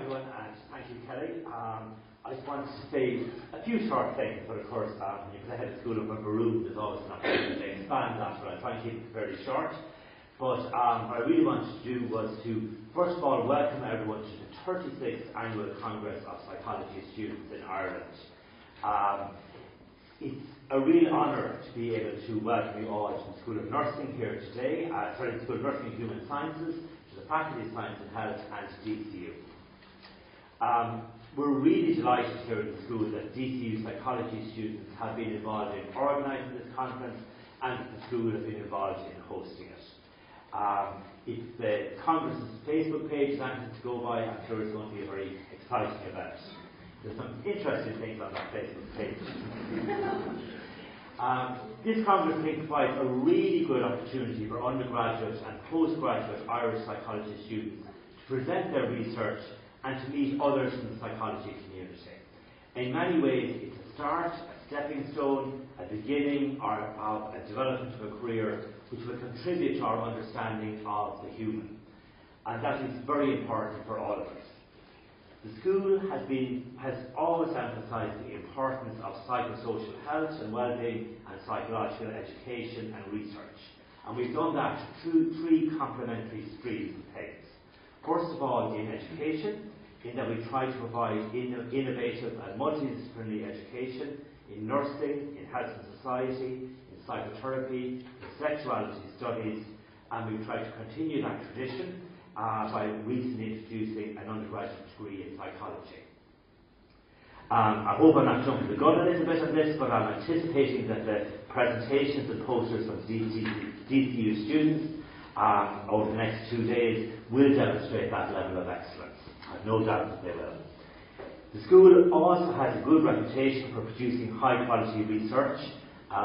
everyone, and thank you, Kelly. I just wanted to say a few short things, but of course, because I had a school of Maroon, there's always an opportunity to expand that, but I'll try and keep it fairly short. But what I really wanted to do was to, first of all, welcome everyone to the 36th Annual Congress of Psychology Students in Ireland. It's a real honour to be able to welcome you all to the School of Nursing here today, the School of Nursing and Human Sciences, to the Faculty of Science and Health, and to DCU. We're really delighted here at the school that DCU psychology students have been involved in organising this conference, and that the school have been involved in hosting it. If the Congress's Facebook page is anything to go by, I'm sure it's going to be a very exciting event. There's some interesting things on that Facebook page. This Congress, I think, provides a really good opportunity for undergraduate and postgraduate Irish psychology students to present their research and to meet others in the psychology community. In many ways, it's a start, a stepping stone, a beginning, or a development of a career which will contribute to our understanding of the human. And that is very important for all of us. The school has always emphasised the importance of psychosocial health and well-being and psychological education and research. And we've done that through three complementary streams of things. First of all, in education, in that we try to provide innovative and multidisciplinary education in nursing, in health and society, in psychotherapy, in sexuality studies, and we try to continue that tradition by recently introducing an undergraduate degree in psychology. I hope I'm not jumping the gun a little bit on this, but I'm anticipating that the presentations and posters from DCU students over the next 2 days will demonstrate that level of excellence. I have no doubt that they will. The school also has a good reputation for producing high quality research.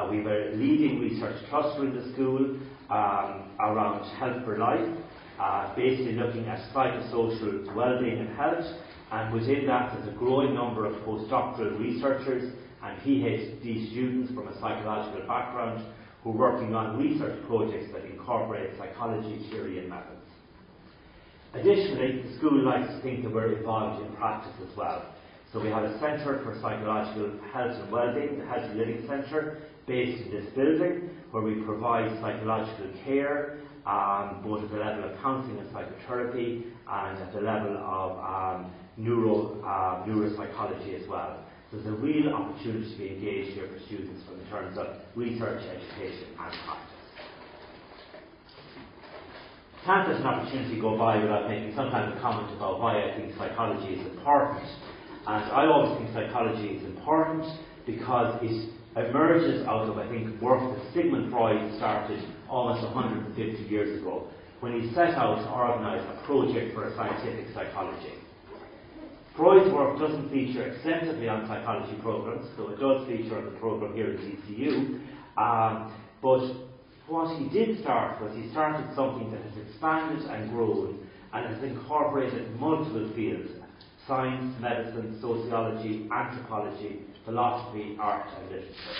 We have a leading research cluster in the school around health for life, basically looking at psychosocial well-being and health, and within that there's a growing number of postdoctoral researchers and PhD students from a psychological background who are working on research projects that incorporate psychology theory and methods. Additionally, the school likes to think that we're involved in practice as well. So we have a Centre for Psychological Health and Wellbeing, the Healthy Living Centre, based in this building, where we provide psychological care, both at the level of counselling and psychotherapy, and at the level of neuropsychology as well. So there's a real opportunity to be engaged here for students in terms of research, education and practice. Can't let an opportunity go by without making some kind of comment about why I think psychology is important. And I always think psychology is important because it emerges out of, I think, work that Sigmund Freud started almost 150 years ago, when he set out to organise a project for a scientific psychology. Freud's work doesn't feature extensively on psychology programs, though it does feature on the program here at DCU. But what he did start was he started something that has expanded and grown and has incorporated multiple fields: science, medicine, sociology, anthropology, philosophy, art and literature.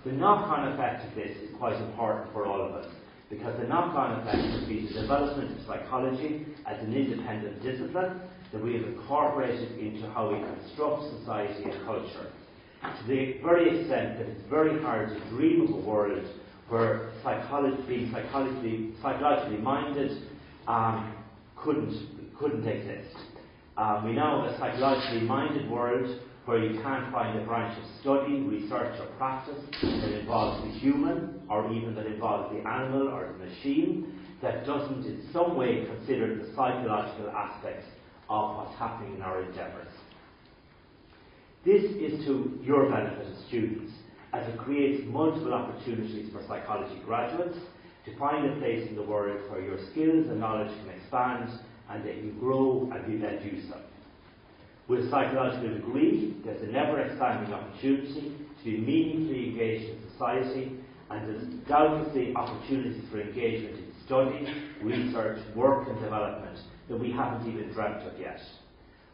The knock-on effect of this is quite important for all of us, because the knock-on effect would be the development of psychology as an independent discipline that we have incorporated into how we construct society and culture, to the very extent that it's very hard to dream of a world where being psychologically minded couldn't exist. We now have a psychologically minded world where you can't find a branch of study, research or practice that involves the human, or even that involves the animal or the machine, that doesn't in some way consider the psychological aspects of what's happening in our endeavours. This is to your benefit as students, as it creates multiple opportunities for psychology graduates to find a place in the world where your skills and knowledge can expand and that you grow and be made use of. With a psychological degree, there's a never-expanding opportunity to be meaningfully engaged in society, and there's doubtlessly opportunities for engagement in study, research, work and development that we haven't even dreamt of yet.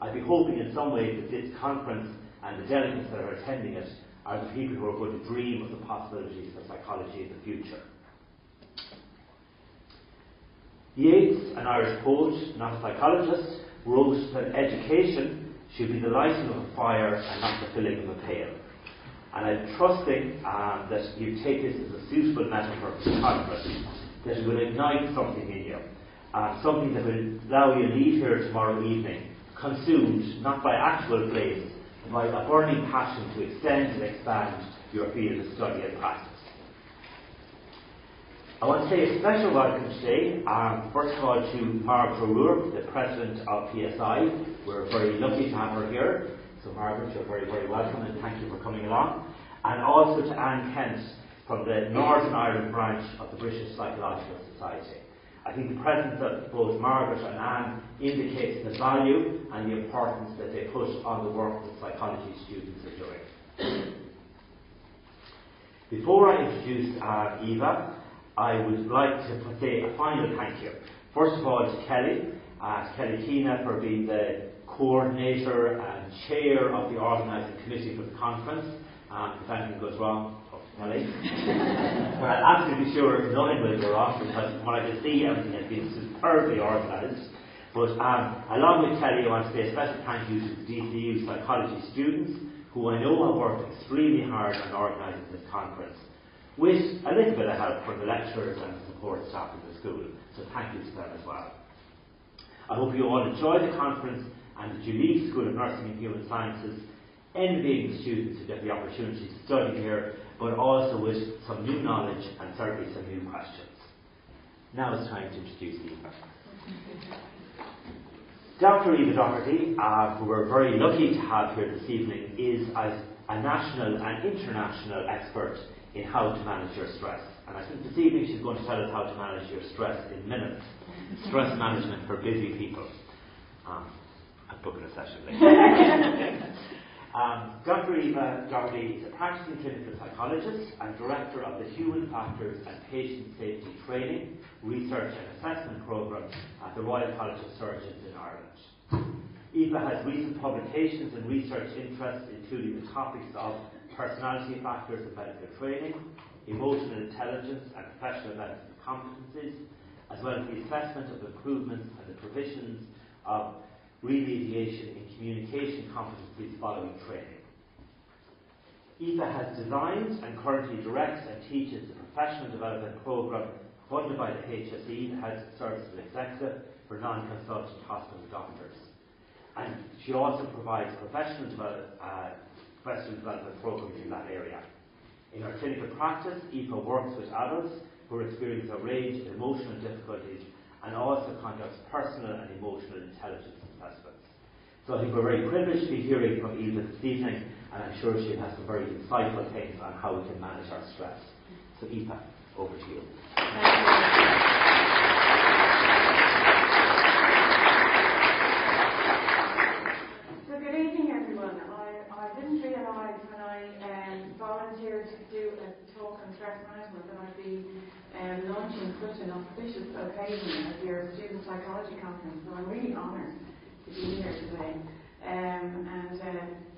I'd be hoping in some ways that this conference and the delegates that are attending it are the people who are going to dream of the possibilities for psychology in the future. Yeats, an Irish poet, not a psychologist, wrote that education should be the lighting of a fire and not the filling of a pail. And I'm trusting that you take this as a suitable metaphor for the conference, that it will ignite something in you, something that will allow you to leave here tomorrow evening, consumed not by actual flames, but by a burning passion to extend and expand your field of study and practice. I want to say a special welcome today, first of all, to Margaret O'Rourke, the President of PSI. We're very lucky to have her here. So Margaret, you're very, very welcome, and thank you for coming along. And also to Anne Kent from the Northern Ireland branch of the British Psychological Society. I think the presence of both Margaret and Anne indicates the value and the importance that they put on the work that psychology students are doing. Before I introduce Eva, I would like to say a final thank you. First of all to Kelly Keena for being the coordinator and chair of the organising committee for the conference. If anything goes wrong, talk to Kelly. But I'm absolutely sure nothing will go wrong because from what I can see, everything has been superbly organised. But along with Kelly, I want to say a special thank you to the DCU psychology students who I know have worked extremely hard on organising this conference, with a little bit of help from the lecturers and the support staff in the school. So thank you to them as well. I hope you all enjoy the conference and that you leave the School of Nursing and Human Sciences envying the students who get the opportunity to study here, but also with some new knowledge and certainly some new questions. Now it's time to introduce Eva. Dr. Eva Doherty, who we're very lucky to have here this evening, is a national and international expert in how to manage your stress. And I think this evening she's going to tell us how to manage your stress in minutes. Stress management for busy people. I'm booking a session later. Dr. Eva Doherty is a practicing clinical psychologist and director of the Human Factors and Patient Safety Training, Research and Assessment Programme at the Royal College of Surgeons in Ireland. Eva has recent publications and research interests including the topics of personality factors of medical training, emotional intelligence and professional medical competencies, as well as the assessment of improvements and the provisions of remediation in communication competencies following training. Eva has designed and currently directs and teaches the professional development programme funded by the HSE, the Health Services Executive, for non-consultant hospital doctors. And she also provides professional development programs in that area. In her clinical practice, Eva works with adults who are experiencing a range of emotional difficulties and also conducts personal and emotional intelligence assessments. So I think we're very privileged to be hearing from Eva this evening, and I'm sure she has some very insightful things on how we can manage our stress. So Eva, over to you. So good evening, everyone. I didn't realise when I volunteered to do a talk on stress management that I'd be launching such an auspicious occasion as your student psychology conference. So I'm really honoured to be here today. And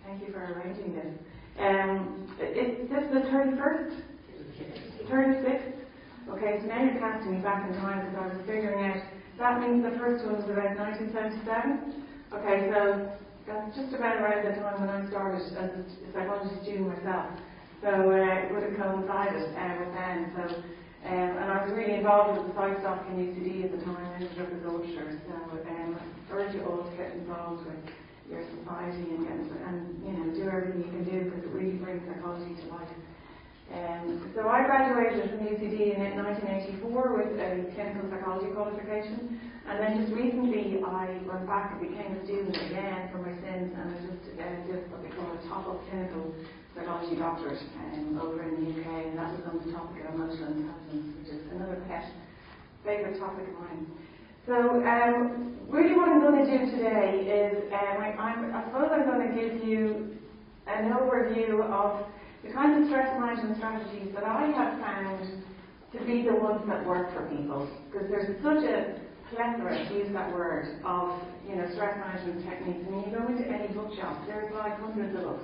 thank you for arranging this. This is the 31st? 36th? Okay, so now you're casting me back in time because I was figuring out that means the first one was about 1977. Okay, so that's just about around the time when I started as a psychology student myself. So it would have coincided with then. So, and I was really involved with the psych stock in UCD at the time. I ended up as auditor. So I urge you all to get involved with your society and do everything you can do because it really brings psychology to life. So I graduated from UCD in 1984 with a clinical psychology qualification, and then just recently I went back and became a student again for my sins, and I just did what they call a top-up clinical psychology doctorate over in the UK, and that was on the topic of emotional intelligence, which is another favourite topic of mine. So really what I'm going to do today is I suppose I'm going to give you an overview of the kinds of stress management strategies that I have found to be the ones that work for people, because there's such a plethora, to use that word, of stress management techniques. I mean, you go into any bookshop, there's like hundreds of books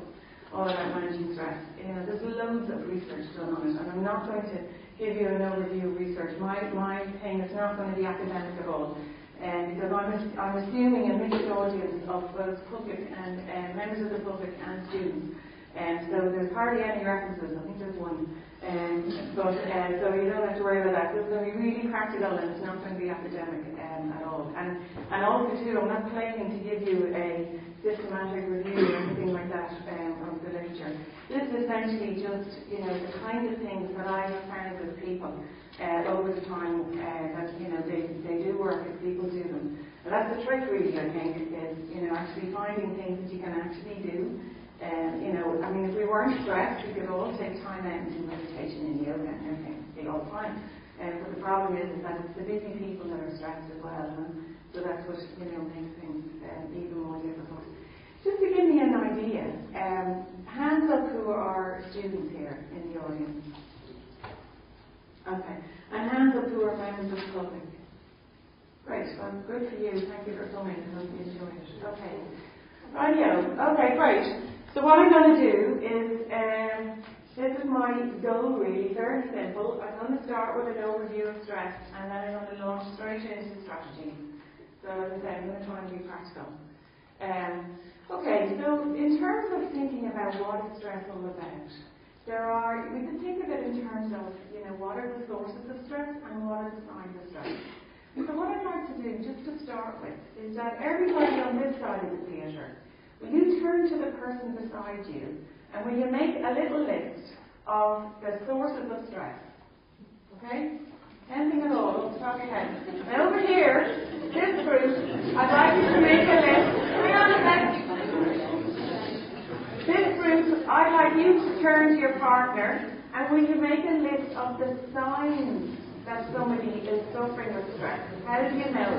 all about managing stress. There's loads of research done on it, and I'm not going to give you an overview of research. My thing is not going to be academic at all. because I'm assuming a mixed audience of both public and members of the public and students. So there's hardly any references. I think there's one. So you don't have to worry about that. It's going to be really practical and it's not going to be academic at all. And also too, I'm not claiming to give you a systematic review or anything like that of the literature. This is essentially just, the kind of things that I have found with people over the time that, they do work if people do them. And that's the trick really, I think, is, actually finding things that you can actually do. If we weren't stressed, we could all take time out and do meditation and yoga and everything all the time. But the problem is that it's the busy people that are stressed as well. So that's what, makes things even more difficult. Just to give me an idea, hands up who are students here in the audience. Okay. And hands up who are members of the public. Great. Well, good for you. Thank you for coming. I hope you enjoyed it. Okay. Rightio. Okay, great. So what I'm going to do is, this is my goal really, very simple. I'm going to start with an overview of stress and then I'm going to launch straight into strategy. So as I said, I'm going to try and be practical. Okay, so in terms of thinking about what is stress all about, we can think of it in terms of, what are the sources of stress and what are the signs of stress. So what I'd like to do, just to start with, is that everybody on this side of the theatre, will you turn to the person beside you and will you make a little list of the sources of stress? Okay? Anything at all? Off the top of your head. And over here, this group, I'd like you to make a list. Hang on a second. This group, I'd like you to turn to your partner and will you make a list of the signs that somebody is suffering with stress? How do you know?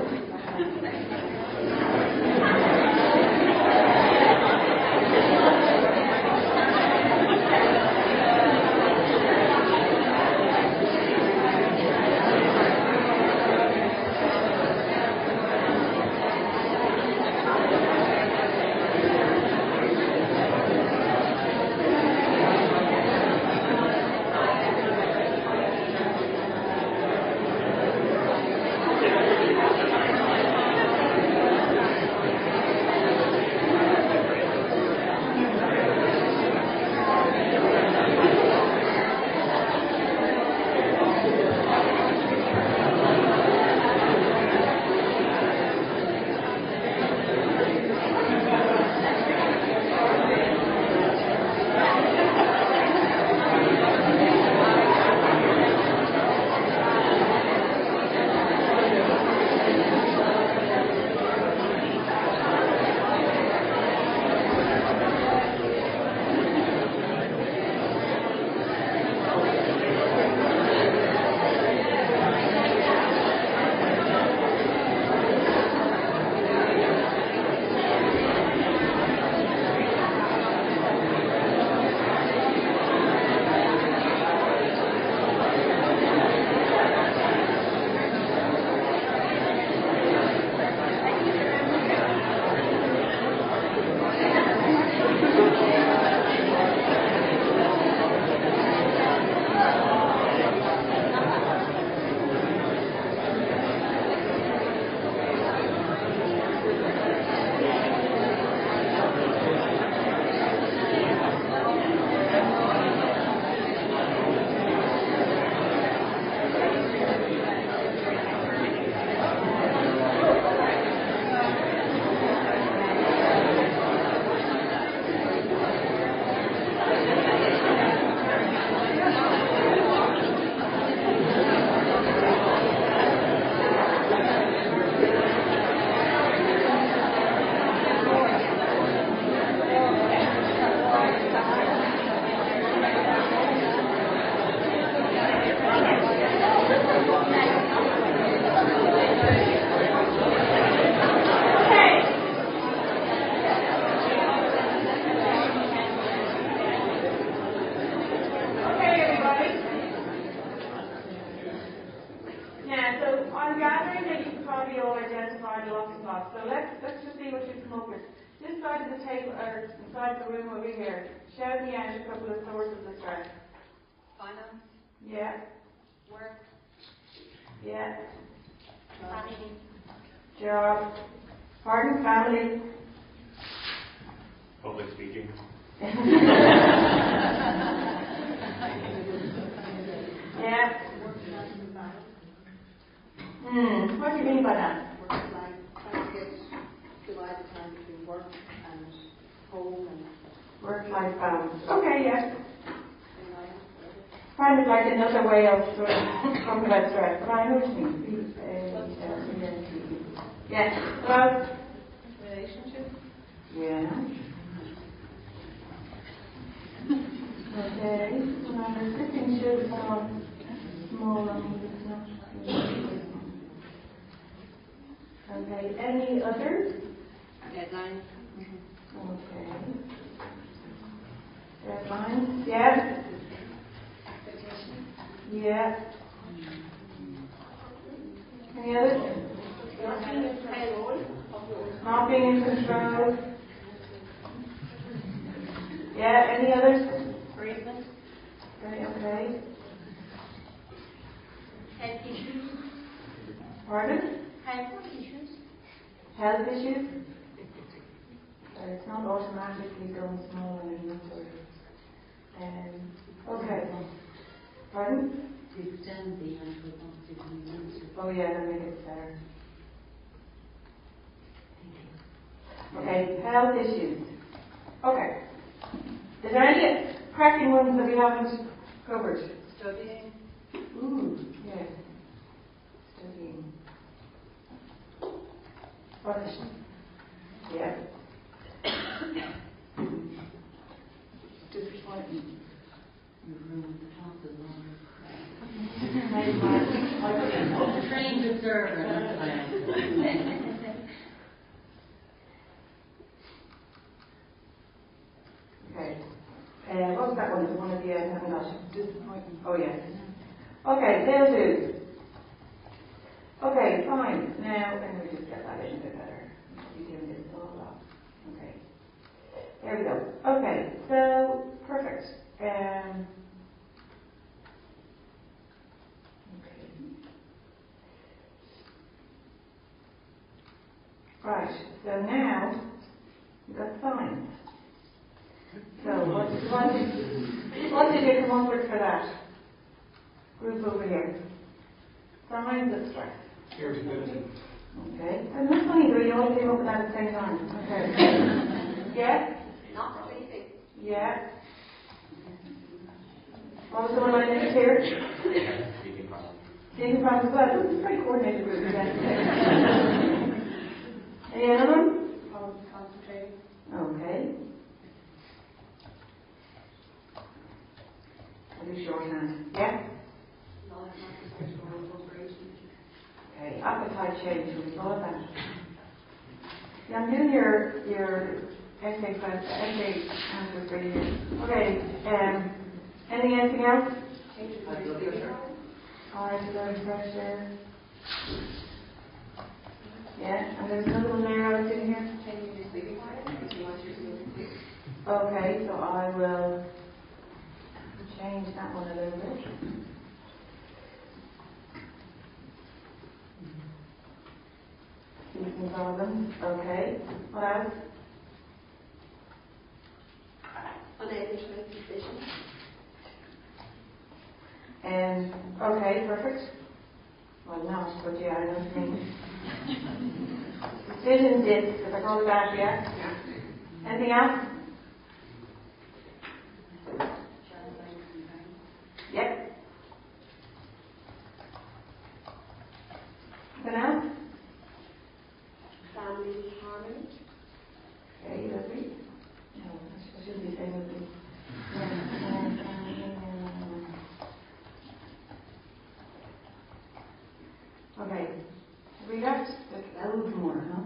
So let's just see what you come up with. This side of the table, or side of the room over here, shout me out a couple of sources of stress. Finance. Yeah. Work. Yeah. Family. job, pardon, family. Public speaking. Yeah. What do you mean by that? Work-life, trying to divide the time between work and home and Work-life balance. Okay, yeah. life. Kind of like another way of sort of talking about stress, but I know what you mean. Yeah. Well, Relationship. yeah. Okay. Well, the sitting should sound small and it's not. Okay. Any others? Deadline. Okay. Deadlines? Yeah. Yeah. Any others? Not being in control. Yeah, any others? Bereavement. Okay. Health issues. Pardon? Health issues. Health issues? It's not automatically going small and sort of. Okay. Pardon? To extend the actual constitution. Oh yeah, that makes it better. Okay, health issues. Okay. Is there any cracking ones that we haven't covered? Studying. Ooh, yeah. Studying. What is it? Yeah. Disappointment. You've ruined the classes on Trained observer. Okay. What was that one? The one at the end, haven't got? Disappointment. Oh, yeah. Okay, they'll do. Okay, fine. Now, let me just get that in a bit better. You're doing this all up. Okay. There we go. Okay, so, perfect. Okay. Right, so now, we've got signs. So, what did you come up with for that? Group over here. Signs of stress. Irritability. Okay. And that's funny, though, you all came up with that at the same time. Okay. Yeah? Not sleeping. Yeah. What was the one I didn't hear? Speaking problems. Well, this is a very coordinated group. Any other one? Concentrating. Okay. I'll do shorthand. Yeah? Okay. Appetite change. We saw that. Yeah, I'm doing your essay answer for you. Okay. Anything else? High blood pressure. Yeah, and there's another one there I was doing here. Okay, so I will change that one a little bit. Sleeping problems. Okay. What else? Unable to make decisions. Okay, perfect. Well, not, but yeah, I know what you mean. Decision dips, if I call it that, yeah? Anything else? Yep. Anything else? Family harmony. Okay, lovely. No, I should be saying lovely. Okay. Have we got loads more, huh?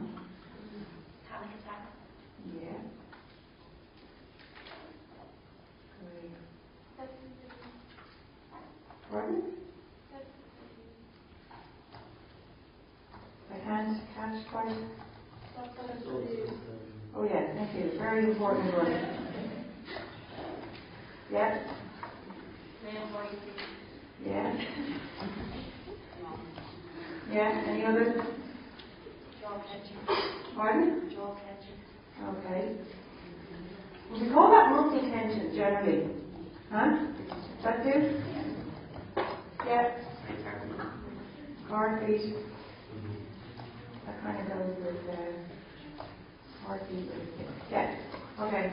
Panic attack. Yeah. Great. Pardon? I can't catch quite. Oh yeah, thank you. Very important word. Yeah. Yeah. Yeah. Any others? Pardon? Jaw catching. Okay. We call that muscle tension generally. Huh? That's it? Yeah. Heartbeat. That kind of goes with heartbeat. Yeah. Okay.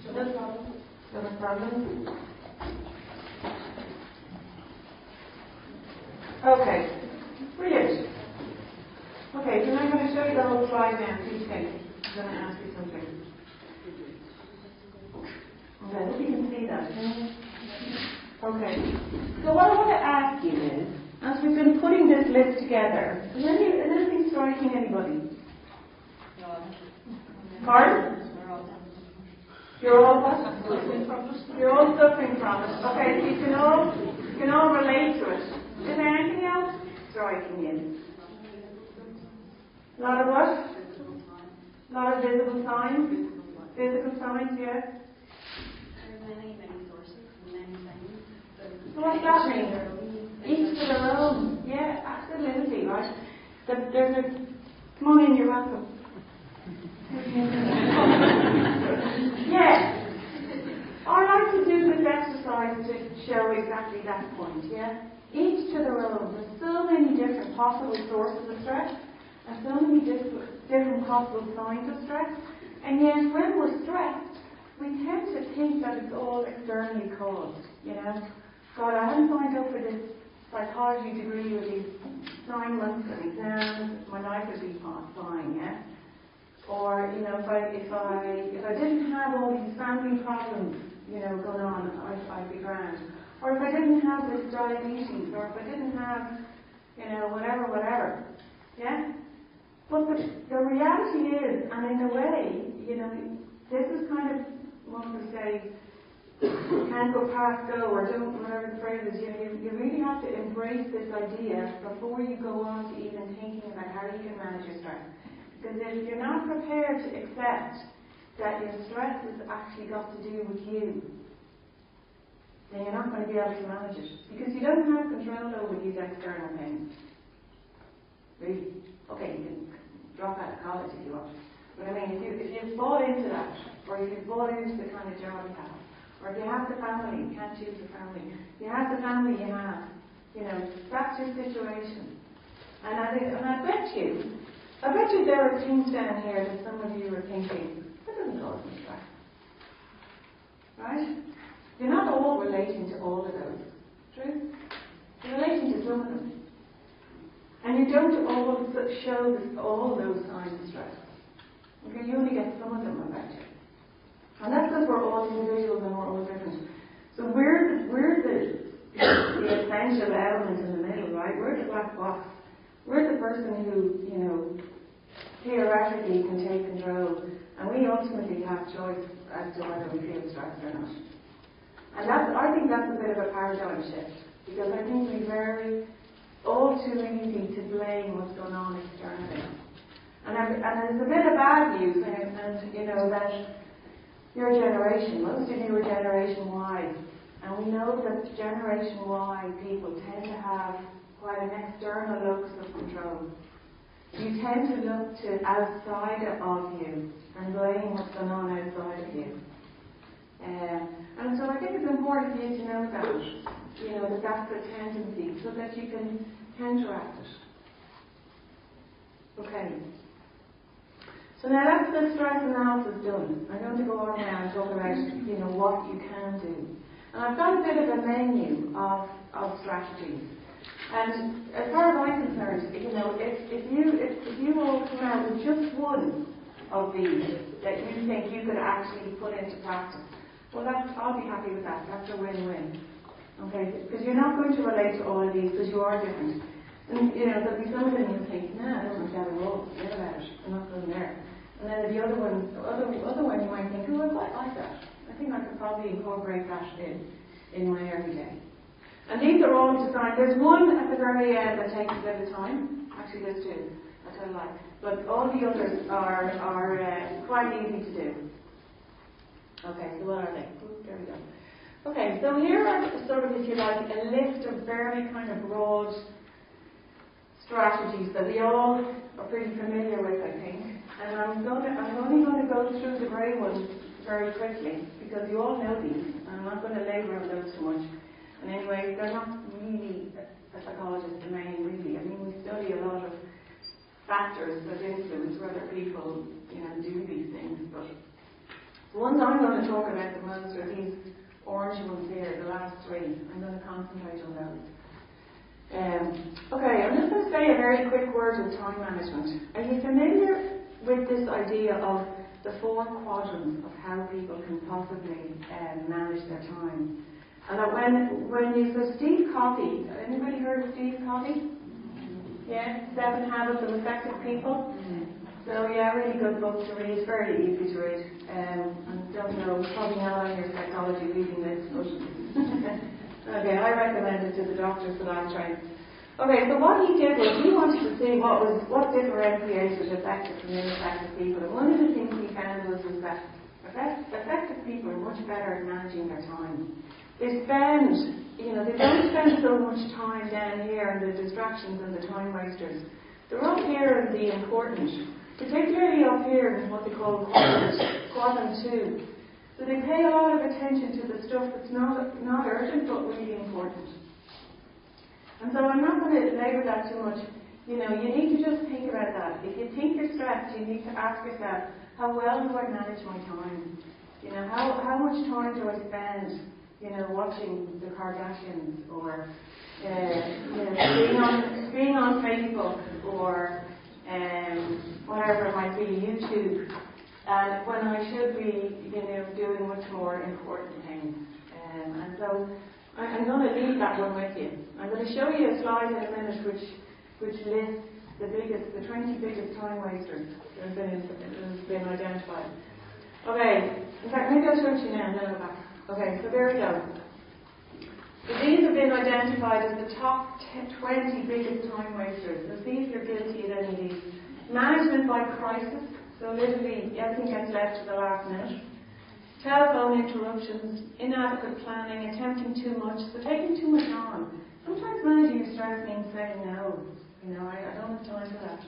No problem. No problem. Okay. Brilliant. Okay, so I'm going to show you the whole slide now. Please think. I'm going to ask you something. Okay, I hope you can see that. Okay. So what I want to ask you is, as we've been putting this list together, is anything striking anybody? Pardon? You're all what? You're all suffering from it. Okay, so you can all relate to it. Is there anything else striking you? A lot of what? A lot of visible signs? Physical signs, yeah. Many sources, many things. So what does that mean? Each to their own. Yeah, absolutely, right? There's a... Come on in, you're welcome. Yeah. I like to do this exercise to show exactly that point, yeah? Each to their own. There's so many different possible sources of stress and so many different possible signs of stress. And yet, when we're stressed, we tend to think that it's all externally caused, you know? God, I haven't signed up for this psychology degree with these assignments and exams, my life would be fine, yeah? Or, you know, if I didn't have all these family problems, you know, going on, I'd be grand. Or if I didn't have this diabetes, or if I didn't have, you know, whatever. Yeah? But the reality is, and in a way, you know, this is kind of, one would say, can't go past go, or don't, whatever the phrase is, you really have to embrace this idea before you go on to even thinking about how you can manage your stress. Because if you're not prepared to accept that your stress has actually got to do with you, then you're not going to be able to manage it. Because you don't have control over these external things. Really. Okay, you can drop out of college if you want. But I mean, if you fall into that, or if you fall into the kind of job you have, or if you have the family, you can't choose the family. You have the family you have. You know, that's your situation. And I bet you there are things down here that some of you are thinking, that doesn't cause me stress. Right? You're not all relating to all of those. True? You're relating to some of them. And you don't all show all those signs of stress. Okay, you only get some of them, I bet you. And that's because we're all individuals and we're all different. So we're the essential element in the middle, right? We're the black box. We're the person who, you know, theoretically can take control, and we ultimately have choice as to whether we feel stressed or not. And I think that's a bit of a paradigm shift, because I think we're all too easy to blame what's going on externally. And there's a bit of bad news, and you know that your generation, most of you are Generation Y, and we know that Generation Y people tend to have quite an external locus of control. You tend to look to outside of you and blame what's going on outside of you. And so I think it's important for you to know that, you know, that's a tendency, so that you can counteract it. Okay. So now that's the stress analysis done. I'm going to go on now and talk about, you know, what you can do. And I've got a bit of a menu of strategies. And as far as I'm concerned, you know, if you all come out with just one of these that you think you could actually put into practice, well, I'll be happy with that. That's a win-win. Okay? Because you're not going to relate to all of these because you are different. And, you know, there'll be some of them you think, nah, I don't like that at all. Forget about it. I'm not going there. And then the other one you might think, oh, I quite like that. I think I could probably incorporate that in my everyday. And these are all designed. There's one at the very end that takes a bit of time. Actually, there's two that I like. But all the others are quite easy to do. Okay, so what are they? There we go. Okay, so here are sort of, if you like, a list of very kind of broad strategies that we all are pretty familiar with, I think. And I'm only going to go through the grey ones very quickly, because you all know these, and I'm not going to labour on those too much. And anyway, they're not really a psychologist's domain, really. I mean, we study a lot of factors that influence whether people, do these things. But the ones I'm going to talk about the most are these orange ones here, the last three. I'm going to concentrate on those. Okay, I'm just going to say a very quick word on time management. Are you familiar with this idea of the 4 quadrants of how people can possibly manage their time? And that when you so Steve Covey, anybody heard of Steve Covey? Yeah, 7 Habits of Effective People. So yeah, really good book to read, very easy to read. And don't know, probably not on your psychology reading list, but okay, I recommend it to the doctors that I train. Okay, so what he did was he wanted to see what differentiated effective from ineffective people. And one of the things he found was that effective people are much better at managing their time. They don't spend so much time down here in the distractions and the time wasters. They're up here in the important, particularly up here in what they call quadrant 2. So they pay a lot of attention to the stuff that's not urgent but really important. And so I'm not going to labour that too much. You need to just think about that. If you think you're stressed, you need to ask yourself, how well do I manage my time? How much time do I spend, watching the Kardashians or being on Facebook or whatever it might be, YouTube, when I should be, doing much more important things. And so I'm going to leave that one with you. I'm going to show you a slide in a minute which lists the 20 biggest time wasters that have been identified. Okay, in fact, maybe I'll show it to you now and then I'll go back. Okay, so there we go. So these have been identified as the top 20 biggest time wasters. So see if you're guilty of any of these. Management by crisis, so literally everything gets left to the last minute. Telephone interruptions, inadequate planning, attempting too much, so taking too much on. Sometimes managing your stress means saying no. I don't have time for that.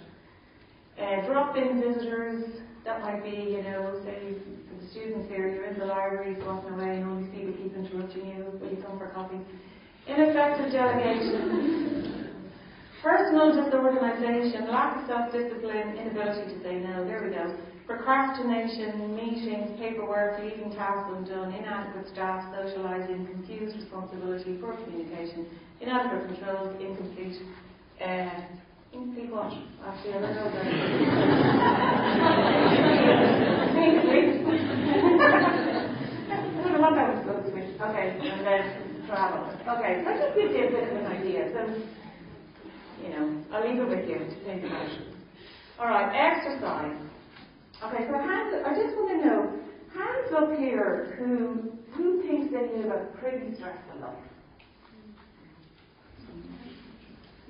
Drop-in visitors, that might be, say for the students here, you're in the library, walking away, and all these people keep interrupting you when you come for coffee. Ineffective delegation. Personal disorganization, lack of self-discipline, inability to say no. There we go. Procrastination, meetings, paperwork, leaving tasks undone, inadequate staff, socializing, confused responsibility, poor communication, inadequate controls, incomplete. Incomplete what? Actually, I don't know that. Incomplete. I don't know what that was supposed to be. Okay, and then travel. Okay, so that just gives you a bit of an idea. So, I'll leave it with you to think about. Alright, exercise. Okay, so I just want to know, hands up here who thinks they live a pretty stressful life?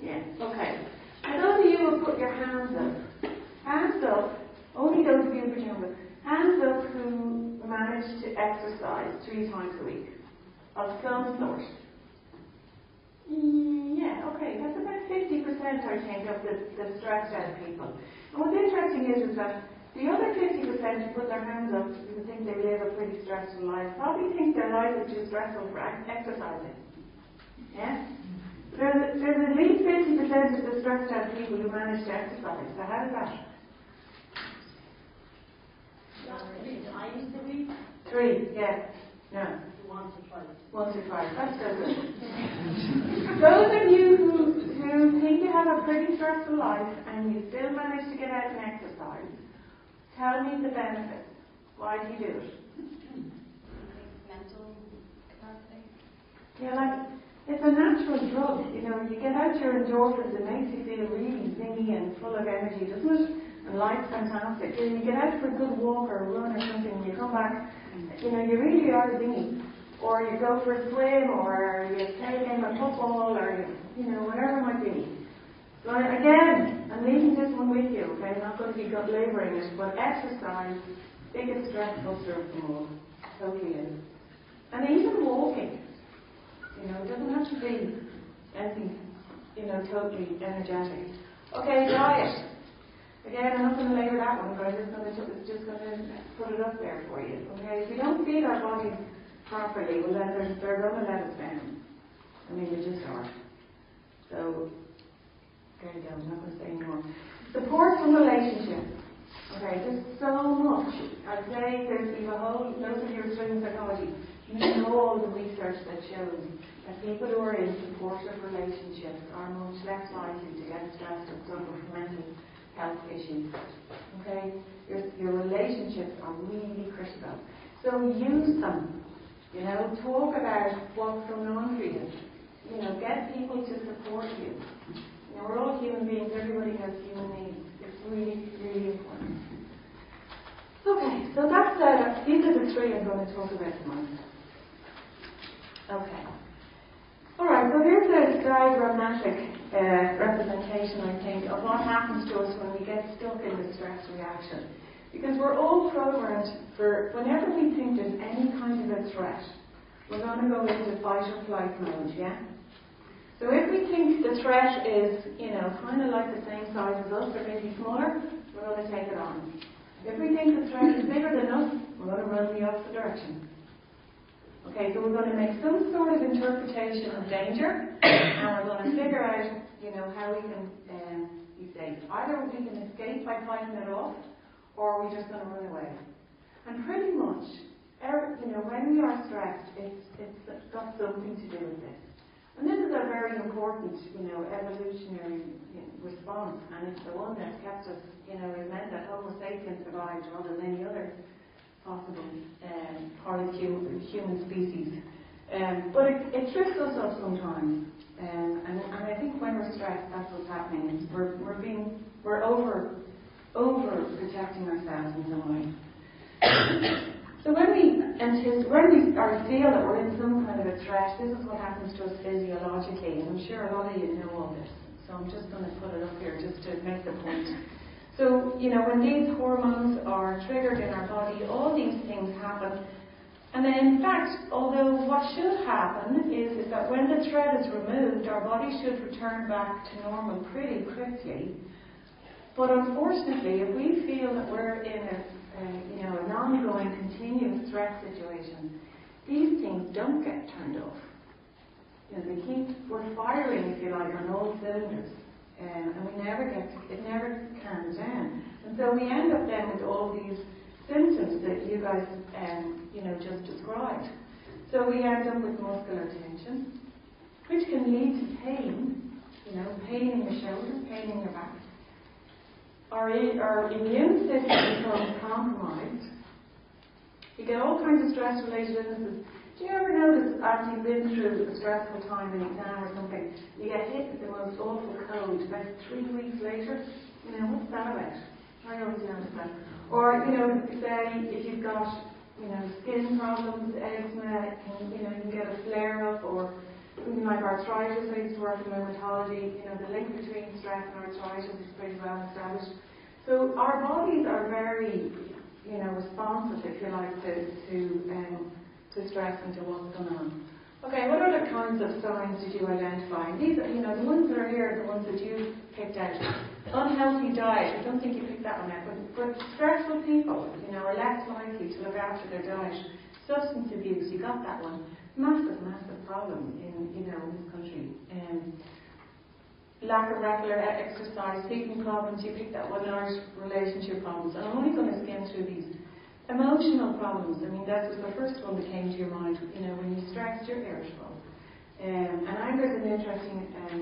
Yeah, okay. And those of you who put your hands up, only those of you who begin with, hands up who manage to exercise 3 times a week, of some sort. Yeah, okay, that's about 50%, I think, of the stressed out people. And what's interesting is that the other 50% who put their hands up who think they live a pretty stressful life probably think their life is too stressful for exercising. Yeah? There's at least 50% of the stressed out people who manage to exercise. So how does that? 3 times a week? 3, yeah. No. Once or twice. That's so good. Those of you who think you have a pretty stressful life and you still manage to get out and exercise, tell me the benefits. Why do you do it? Mental capacity. Yeah, it's a natural drug. You get out your endorphins, it makes you feel really zingy and full of energy, doesn't it? And life's fantastic. You get out for a good walk or a run or something, and you come back, you really are zingy. Or you go for a swim, or you play a game of football, or whatever it might be. So again, I'm leaving this one with you, okay? I'm not going to be labouring it, but exercise, biggest stress buster of them all. Totally is. And even walking. It doesn't have to be anything totally energetic. Okay, diet. Again, I'm not going to labour that one, but I'm just going to put it up there for you. Okay, if we don't feed our bodies properly, well then they're going to let us down. I mean, they just are. So, there you go, I'm not going to say anymore. Support from relationships. Okay, there's so much. I'd say there's a whole, those of you who are studying psychology, you know all the research that shows that people who are in supportive relationships are much less likely to get stressed and suffer from mental health issues. Okay? Your relationships are really critical. So use them. Talk about what's going on for you. Get people to support you. We're all human beings. Everybody has human needs. It's really, really important. Okay, so these are the three I'm going to talk about tonight. Okay. Alright, so here's a diagrammatic representation, I think, of what happens to us when we get stuck in the stress reaction. Because we're all programmed for, whenever we think there's any kind of a threat, we're going to go into fight or flight mode, yeah? So if we think the threat is, kind of like the same size as us, or maybe smaller, we're going to take it on. If we think the threat is bigger than us, we're going to run the opposite direction. Okay, so we're going to make some sort of interpretation of danger, and we're going to figure out, how we can be safe. Either we can escape by fighting it off, or we're just going to run away. And pretty much, when we are stressed, it's got something to do with this. And this is a very important, evolutionary response, and it's the one that kept us, it meant that Homo sapiens survived rather than any other possible part of the human species. But it trips us up sometimes, and I think when we're stressed, that's what's happening. We're over protecting ourselves in some way. So when we feel that we're in some kind of a threat, this is what happens to us physiologically, and I'm sure a lot of you know all this. So I'm just going to put it up here just to make the point. So, when these hormones are triggered in our body, all these things happen. And then, in fact, although what should happen is that when the threat is removed, our body should return back to normal pretty quickly. But unfortunately, if we feel that we're in an ongoing, continuous threat situation, these things don't get turned off. We're firing, if you like, on all cylinders. And it never calms down. And so we end up then with all these symptoms that you guys, just described. So we end up with muscular tension, which can lead to pain, pain in your shoulders, pain in your back. Our immune system becomes compromised. You get all kinds of stress-related illnesses. Do you ever notice after you've been through a stressful time, an exam or something, you get hit with the most awful cold about 3 weeks later? What's that about? I always notice that. Or, say if you've got, skin problems, eczema, you can get a flare-up, or something like arthritis. I used to work in rheumatology. The link between stress and arthritis is pretty well established. So our bodies are very, responsive, if you like, to stress and to what's going on. Okay, what other kinds of signs did you identify? These are, the ones that are here are the ones that you picked out. Unhealthy diet, I don't think you picked that one out, but stressful people, are less likely to look after their diet. Substance abuse, you got that one. Massive, massive problem in this country. Lack of regular exercise, sleeping problems, you picked that one out. Relationship problems, and I'm only going to skim through these. Emotional problems, that was the first one that came to your mind. When you're stressed, you're irritable. And anger is an interesting, I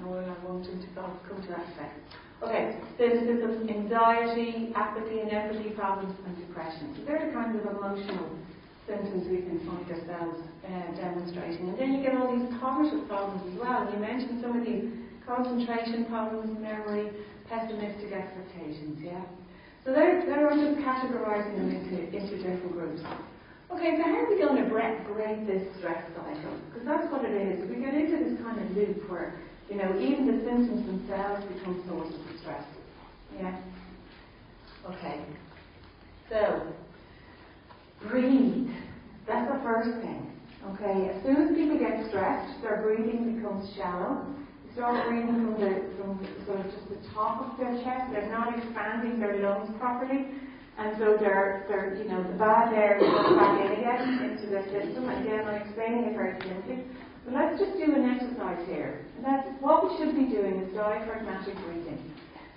won't come to that effect. Okay, cynicism, anxiety, apathy and empathy problems, and depression. So they're the kinds of emotional symptoms we can find ourselves demonstrating. And then you get all these cognitive problems as well. You mentioned some of these concentration problems, memory, pessimistic expectations, yeah? So I'm just categorizing them into different groups. Okay, so how are we going to break this stress cycle? Because that's what it is. We get into this kind of loop where, even the symptoms themselves become sources of stress. Yeah? Okay. So, breathe. That's the first thing. Okay, as soon as people get stressed, their breathing becomes shallow. start breathing from sort of just the top of their chest. They're not expanding their lungs properly, and so they're the bad air goes back in again into their system. And again, I'm explaining it very simply. But let's just do an exercise here. And that's what we should be doing is diaphragmatic breathing.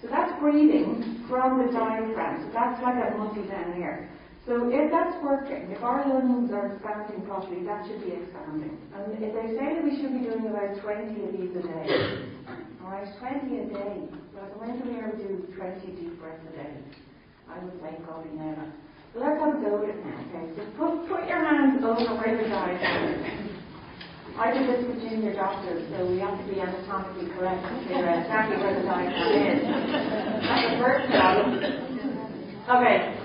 So that's breathing from the diaphragm. So that's like a muscle down here. So if that's working, if our lungs are expanding properly, that should be expanding. And if they say that we should be doing about 20 of these a day. Alright, 20 a day. Well, when do we ever do 20 deep breaths a day? I would say probably never. So let's have a go at it now, okay? So put your hands over where the diaphragm is. I did this with junior doctors, so we have to be anatomically correct to figure out exactly where the diaphragm is. That's the first problem. Okay.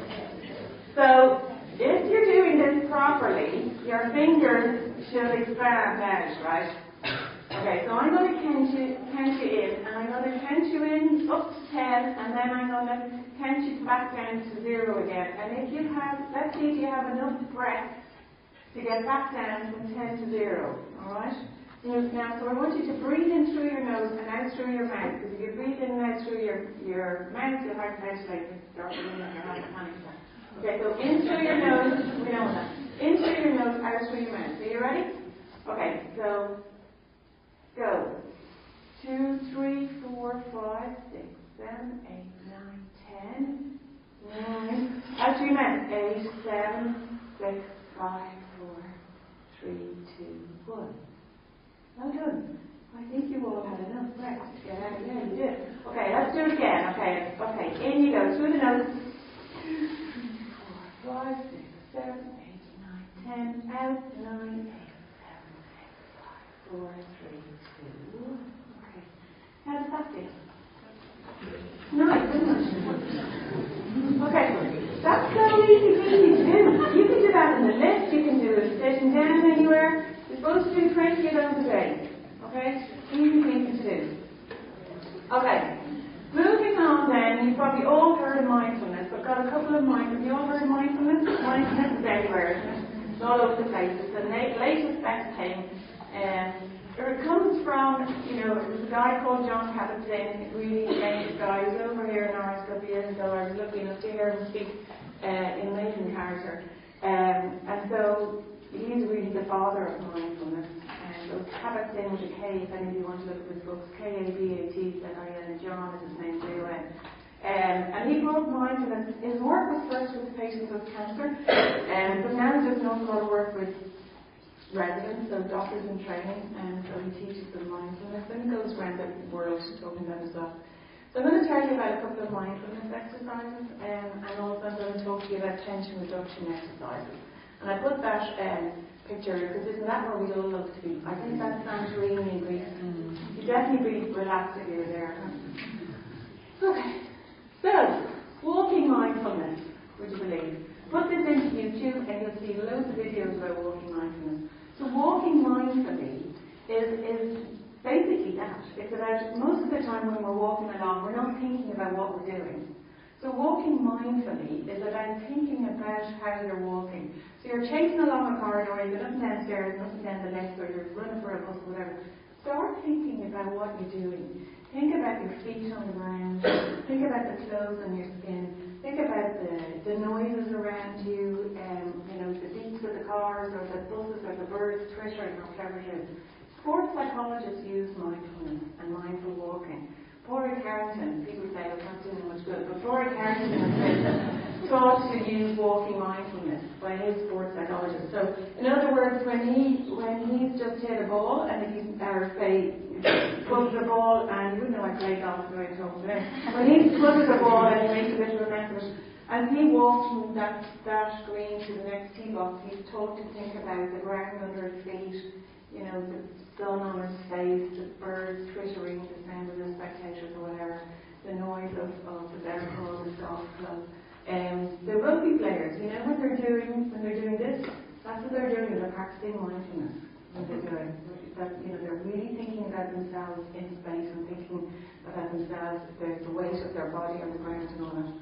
So, if you're doing this properly, your fingers should expand out, right? Okay, so I'm going to count you in, and I'm going to count you in up to 10, and then I'm going to count you back down to 0 again. And if you have, let's see if you have enough breath to get back down from 10 to 0, alright? Now, so I want you to breathe in through your nose and out through your mouth, because if you breathe in and out through your mouth, you'll hyperventilate and start breathing like you're having a panic attack. Okay, so in through your nose, we know that. In through your nose, out through your mouth. So you ready? Okay, so go. 2, 3, 4, 5, 6, 7, 8, 9, 10, 9. Out through your mouth. 8, 7, 6, 5, 4, 3, 2, 1. Well done. I think you all had enough breath to get out. Yeah, you did. Okay, let's do it again. Okay, in you go. Through the nose. 5, 6, 7, 8, 9, 10, out, 9, 8, 7, 6, 5, 4, 3, 2. Okay. How does that feel? Nice, isn't it? Okay. That's so easy to do. You can do that in the lift, you can do it sitting down anywhere. You're supposed to do 20 of those a day. Okay? Easy thing to do. Okay. Moving on then, you've probably all heard of mindfulness. I've got a couple of mindfulness. You all heard of mindfulness? Mindfulness is everywhere, isn't it? It's all over the place. It's the latest best thing. It comes from, there's a guy called John Kabat-Zinn, really famous guy. He's over here in ours a couple of years ago. I was lucky enough to hear him speak in amazing character. And so he's really the father of mindfulness. So Kabat-Zinn with a K, if any of you want to look at his books, Kabat-Zinn, John is his name, J-O-N. And he brought mindfulness. His work was first with patients with cancer, but now he's just known for work with residents, so doctors in training, and so he teaches them mindfulness, and he goes around the world talking about himself. So I'm going to tell you about a couple of mindfulness exercises, and also I'm going to talk to you about tension reduction exercises. And I put that picture because isn't that where we all love to be? I think that's Santorini in Greece. You'd definitely be relaxed if you were there. Okay, so walking mindfulness, would you believe? Put this into YouTube and you'll see loads of videos about walking mindfulness. So walking mindfully is basically that. It's about, most of the time when we're walking along, we're not thinking about what we're doing. So walking mindfully is about thinking about how you're walking. So you're chasing along a corridor, you're up and downstairs, up and down the left, or you're running for a bus, or whatever. Start thinking about what you're doing. Think about your feet on the ground. Think about the clothes on your skin. Think about the noises around you, the beats of the cars, or the buses, or the birds twittering, or whatever it is. Sports psychologists use mindfulness and mindful walking. Boris Harrington, people say it's not doing much good, but Boris Harrington has taught to use walking mindfulness by his sports psychologist. So, in other words, when he's just hit a ball, and if you say clubs the ball, and you wouldn't know I play golf the way I talk today. When he clubs the ball and he makes a bit of a mess of it, as he walks from that green to the next tee box, he's taught to think about the ground under his feet, the sun on his face, the birds twittering, the sound of the spectators or whatever, the noise of the basketball, the golf club. The rugby players, when they're doing this, that's what they're doing. They're practicing mindfulness. What they're doing. They're really thinking about themselves in space and thinking about themselves, the weight of their body on the ground and all that.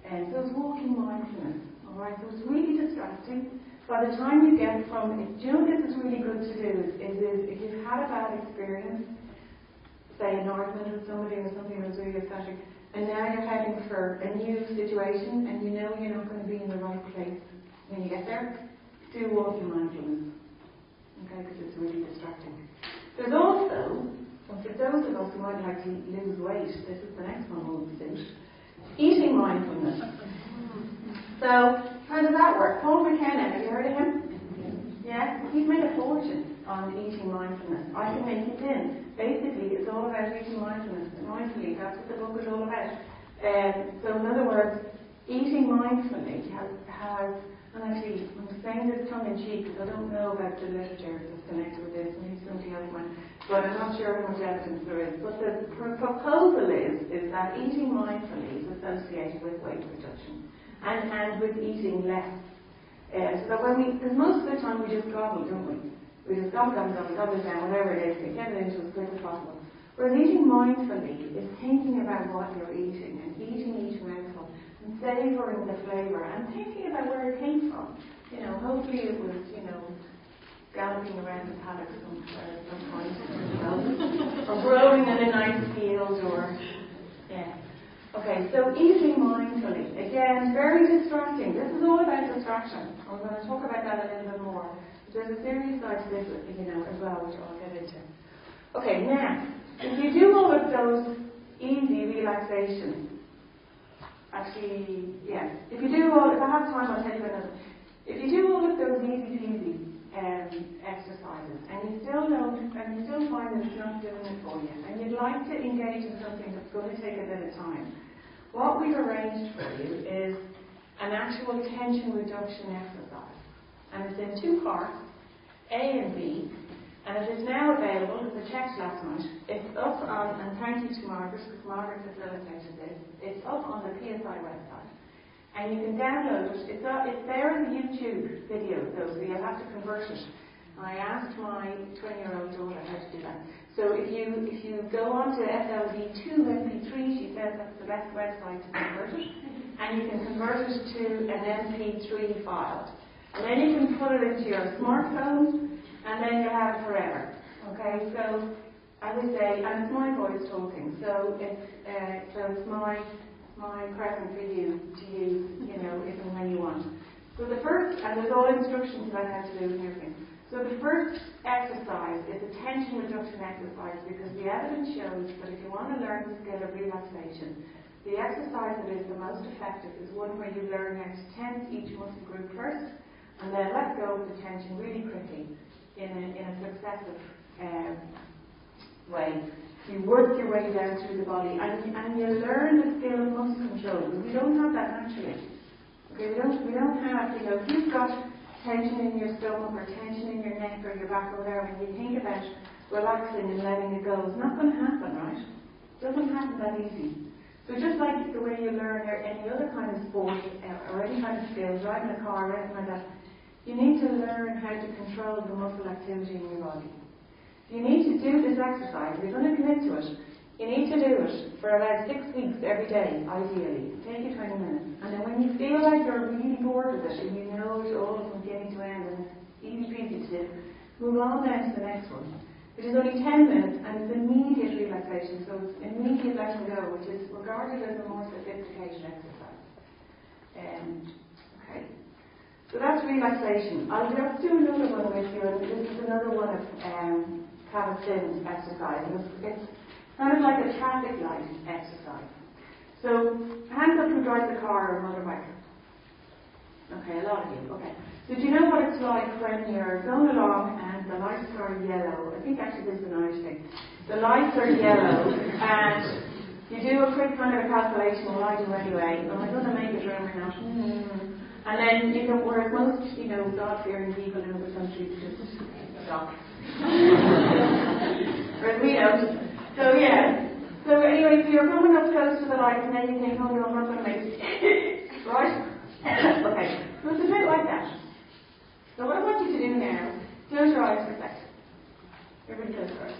And so it's walking mindfulness. All right. So it's really distracting. By the time you get from it, this is really good to do is if you've had a bad experience, say, an argument with somebody or something that was really upsetting, and now you're heading for a new situation and you know you're not going to be in the right place when you get there, do walk your mindfulness. Okay, because it's really distracting. There's also, for those of us who might like to lose weight, this is the next one we'll do, eating mindfulness. So, how does that work? Paul McKenna, have you heard of him? Yeah? He's made a fortune on eating mindfulness. I can make it in. Basically, it's all about eating mindfulness. Mindfully, that's what the book is all about. So, in other words, eating mindfully has and actually, I'm saying this tongue in cheek because I don't know about the literature that's connected with this, maybe somebody else might, but I'm not sure how much evidence there is. But the proposal is that eating mindfully is associated with weight reduction and with eating less. So that because most of the time we just gobble, don't we? We just gobble down, whatever it is, to get it into as quick as possible. Whereas eating mindfully is thinking about what you're eating and eating each mouthful and savouring the flavour and thinking about where it came from. Hopefully it was, galloping around the paddock somewhere at some point, or growing in a nice field, or, yeah. Okay, so eating mindfully. Again, very distracting. This is all about distraction. I'm going to talk about that a little bit more. There's a serious side to this, as well, which I'll get into. Okay, now, if you do all of those easy relaxations, actually, yes. If I have time, I'll tell you another. If you do all of those easy peasy exercises, and you still find that it's not doing it for you, and you'd like to engage in something that's going to take a bit of time, what we've arranged for you is an actual tension reduction exercise. And it's in 2 parts, A and B, and it is now available, as I checked last night, it's up on, and thank you to Margaret, because Margaret facilitated this, it's up on the PSI website. And you can download it. It's there as a YouTube video, though, so you'll have to convert it. I asked my 20-year-old daughter how to do that. So if you go on to SLD2 MP3, she says that's the best website to convert it. And you can convert it to an MP3 file. And then you can put it into your smartphone, and then you'll have it forever. Okay, so as I say, and it's my voice talking, so it's my present for you to use, if and when you want. So the first, and there's all instructions about how to do it and everything. So the first exercise is a tension reduction exercise because the evidence shows that if you want to learn the skill of relaxation, the exercise that is the most effective is one where you learn how to tense each muscle group first and then let go of the tension really quickly in a successive way. You work your way down through the body and you learn the skill of muscle control. We don't have that naturally. Okay, we don't have, if you've got tension in your stomach or tension in your neck or your back or whatever, when you think about relaxing and letting it go, it's not going to happen, right? It doesn't happen that easy. So just like the way you learn any other kind of sport or any kind of skill, driving a car or anything like that, you need to learn how to control the muscle activity in your body. You need to do this exercise. You're going to commit to it. You need to do it for about 6 weeks every day, ideally. Take you 20 minutes. And then when you feel like you're really bored with it and you know it all from beginning to end and it's easy peasy to do, move on then to the next one. Which is only 10 minutes and it's immediate relaxation. So it's immediate letting go, which is regarded as a more sophisticated exercise. Okay. So that's relaxation. I'll just do another one with you, and this is another one of Kabat-Zinn's exercise. It's kind of like a traffic light exercise. So, hands up who drives a car or a motorbike. Okay, a lot of you. Okay. So do you know what it's like when you're going along and the lights are yellow? I think actually this is an Irish thing. The lights are yellow and you do a quick kind of a calculation, well I do anyway, am I going to make it or am I not? And then, whereas most, God-fearing people in other countries just stop. Whereas we don't. So yeah. So anyway, so you're coming up close to the light and then you think, oh no, I'm not going to make it. Right? Okay. So it's a bit like that. So what I want you to do now, close your eyes for a second. Everybody close your eyes.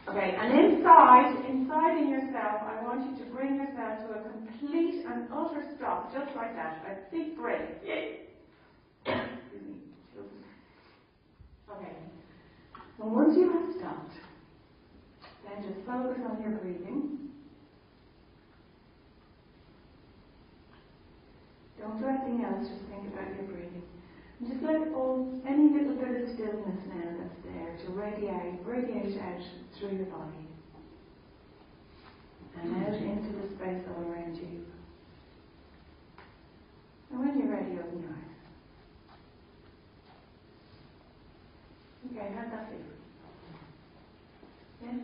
Okay, and inside in yourself, I want you to bring yourself to a complete and utter stop, just like that. A big break. Excuse me. Okay. And once you have stopped, And just focus on your breathing. Don't do anything else, just think about your breathing. And just let any little bit of stillness now that's there to radiate out through your body. And out into the space all around you. And when you're ready, open your eyes. Okay, how'd that feel? Yeah?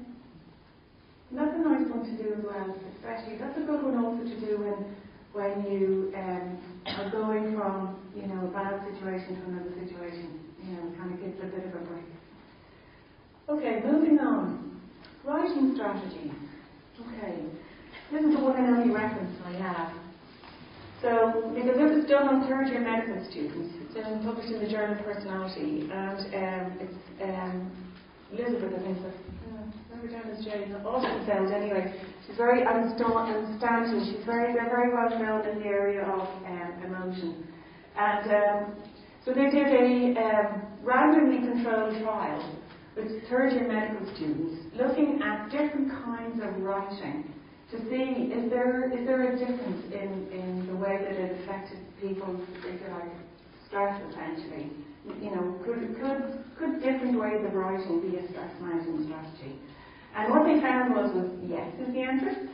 And that's a nice one to do as well, especially. That's a good one also to do when you are going from, a bad situation to another situation. Kind of gives a bit of a break. Okay, moving on. Writing strategies. Okay, this is the one and only reference I have. So, because this is done on third-year medical students, it's published in the journal Personality, and it's Elizabeth, I think, remember down as Jane, Austin Feld anyway. She's very Stanton. She's very well known in the area of emotion. And so they did a randomly controlled trial with third-year medical students, looking at different kinds of writing to see is there a difference in the way that it affected people's, if you like, stress essentially. Could different ways of writing be a stress management strategy? And what they found was yes is the answer.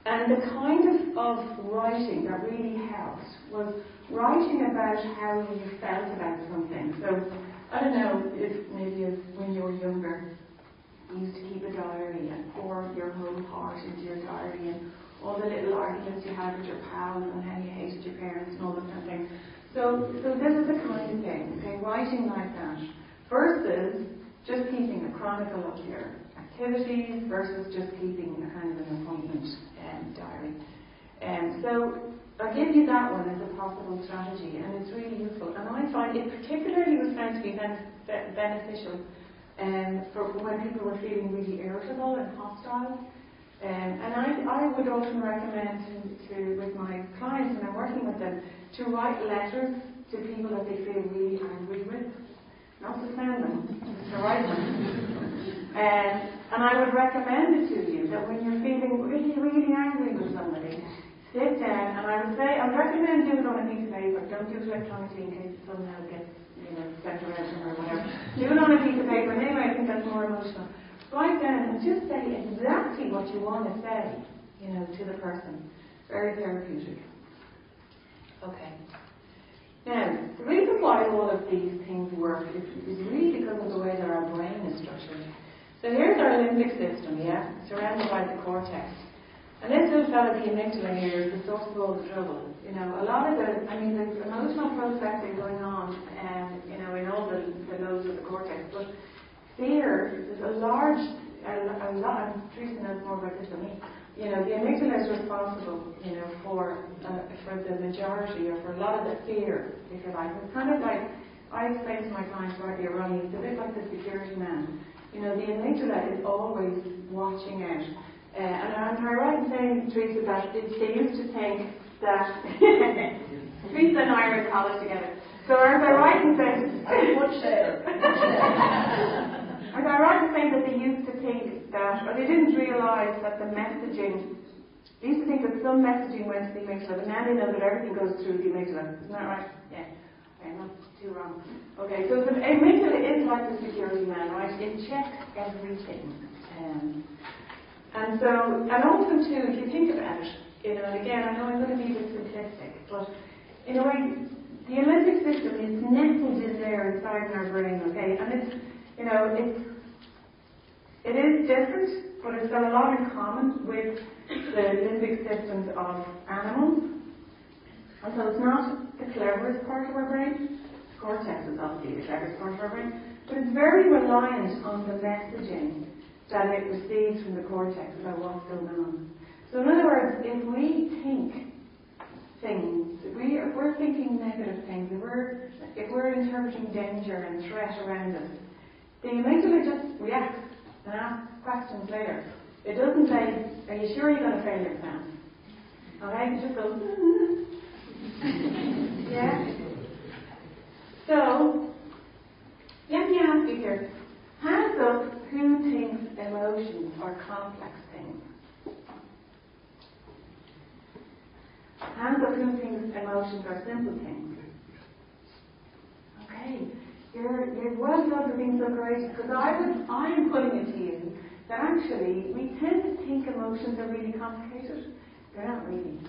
And the kind of writing that really helped was writing about how you felt about something. So, I don't know if maybe when you were younger, you used to keep a diary and pour your whole heart into your diary and all the little arguments you had with your pals and how you hated your parents and all that kind of thing. So this is the kind of thing, okay, writing like that, versus just keeping a chronicle of your activities versus just keeping a kind of an appointment diary. So I give you that one as a possible strategy, and it's really useful. And I find it particularly was found to be beneficial for when people were feeling really irritable and hostile. And I would often recommend with my clients when I'm working with them to write letters to people that they feel really angry with. Not to send them, just to write them. And I would recommend it to you that when you're feeling really, really angry with somebody, sit down, and I would recommend do it on a piece of paper. Don't do it electronically in case it somehow gets, sent around somewhere or whatever. Do it on a piece of paper, and anyway, I think that's more emotional. Write down and just say exactly what you want to say, to the person. Very therapeutic. Okay. Now, the reason why all of these things work is really because of the way that our brain is structured. So here's our limbic system, surrounded by the cortex. And this little fellow, the amygdala here, is the source of all the trouble. A lot of there's emotional processing going on, in all the lobes of the cortex. But fear is a lot, and Teresa knows more about this than me. The amygdala is responsible, for the majority or for a lot of the fear, if you like. It's kind of like, I explain to my clients rightly or wrongly, it's a bit like the security man. The amygdala is always watching out. And am I right in saying, Teresa, that they used to think that Teresa and I are in college together. So am I right in saying much better. Am I right in saying that they used to think that, or they didn't realise that the messaging, they used to think that some messaging went to the amygdala, but now they know that everything goes through the amygdala. Isn't that right? Yeah. Okay, not too wrong. Okay, so the amygdala is like the security man, right? It checks everything. And also too, if you think about it, and again, I know I'm going to be a bit simplistic, but in a way, the limbic system is nestled in there inside our brain, okay? And it is different, but it's got a lot in common with the limbic systems of animals. And so it's not the cleverest part of our brain. The cortex is obviously the cleverest part of our brain, but it's very reliant on the messaging that it receives from the cortex about what's going on. So in other words, if we think things, if we're thinking negative things, if we're interpreting danger and threat around us, the amygdala just reacts and asks questions later. It doesn't say, are you sure you're going to fail your exam? Okay, it just goes, yeah. So, let me ask you here, hands up who thinks emotions are complex things? Hands up who thinks emotions are simple things? Okay, you're well done for being so courageous, because I'm putting it to you that actually we tend to think emotions are really complicated. They're not really.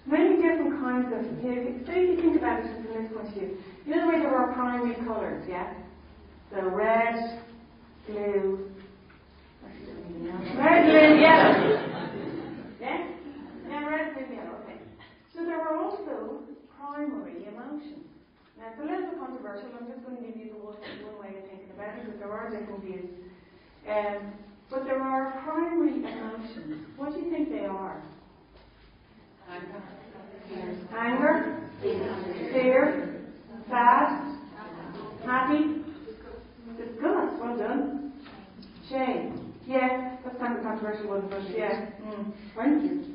Many different kinds of, say you think about it just from this point of view. You know the way there are primary colours, yeah? So red, blue, red, blue, yellow. Yeah? Yeah, red, blue, yellow, okay. So there are also primary emotions. Now it's a little bit controversial, I'm just going to give you the one way of thinking about it, because there are different views. But there are primary emotions. What do you think they are? Anger, fear, sad, happy, disgust, well done. Shame, yeah, that's kind of a controversial one, but yeah. Thank you.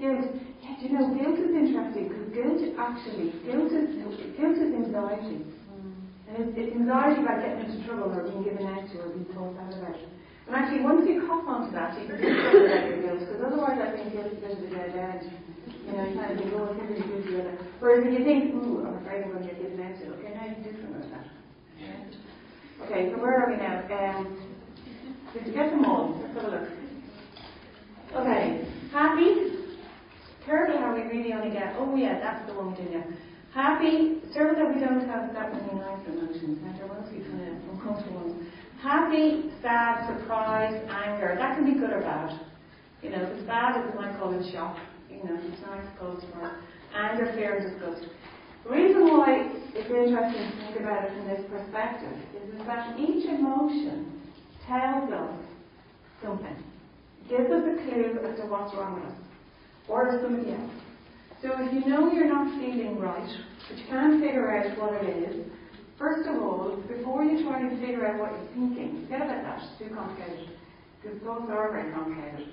Guilt, yeah, do you know, guilt is interesting, because guilt is anxiety. And it's anxiety about getting into trouble or being given out to or being told bad about it. And actually, once you hop onto that, you can do something about your guilt, because otherwise I think guilt is a bit of a dead end. You know, you kind of think, oh, it's really good together. Whereas if you think, ooh, I'm afraid I'm going to get given out to, okay, now you can do something about that. Yeah. Okay, so where are we now? Did you get them all? Let's have a look. Okay, happy. Terrible how we really only get, oh yeah, that's the one we do now. Happy, certain that we don't have that many nice emotions. Now, there must be kind of uncomfortable ones. Happy, sad, surprise, anger. That can be good or bad. You know, if it's bad, it's might call it shock. You know, it's nice, close for anger, fear, and disgust. The reason why it's interesting to think about it from this perspective is that each emotion tells us something. It gives us a clue as to what's wrong with us, or to somebody else. So if you know you're not feeling right, but you can't figure out what it is, first of all, before you try and figure out what you're thinking, forget about that, it's too complicated, because thoughts are very complicated.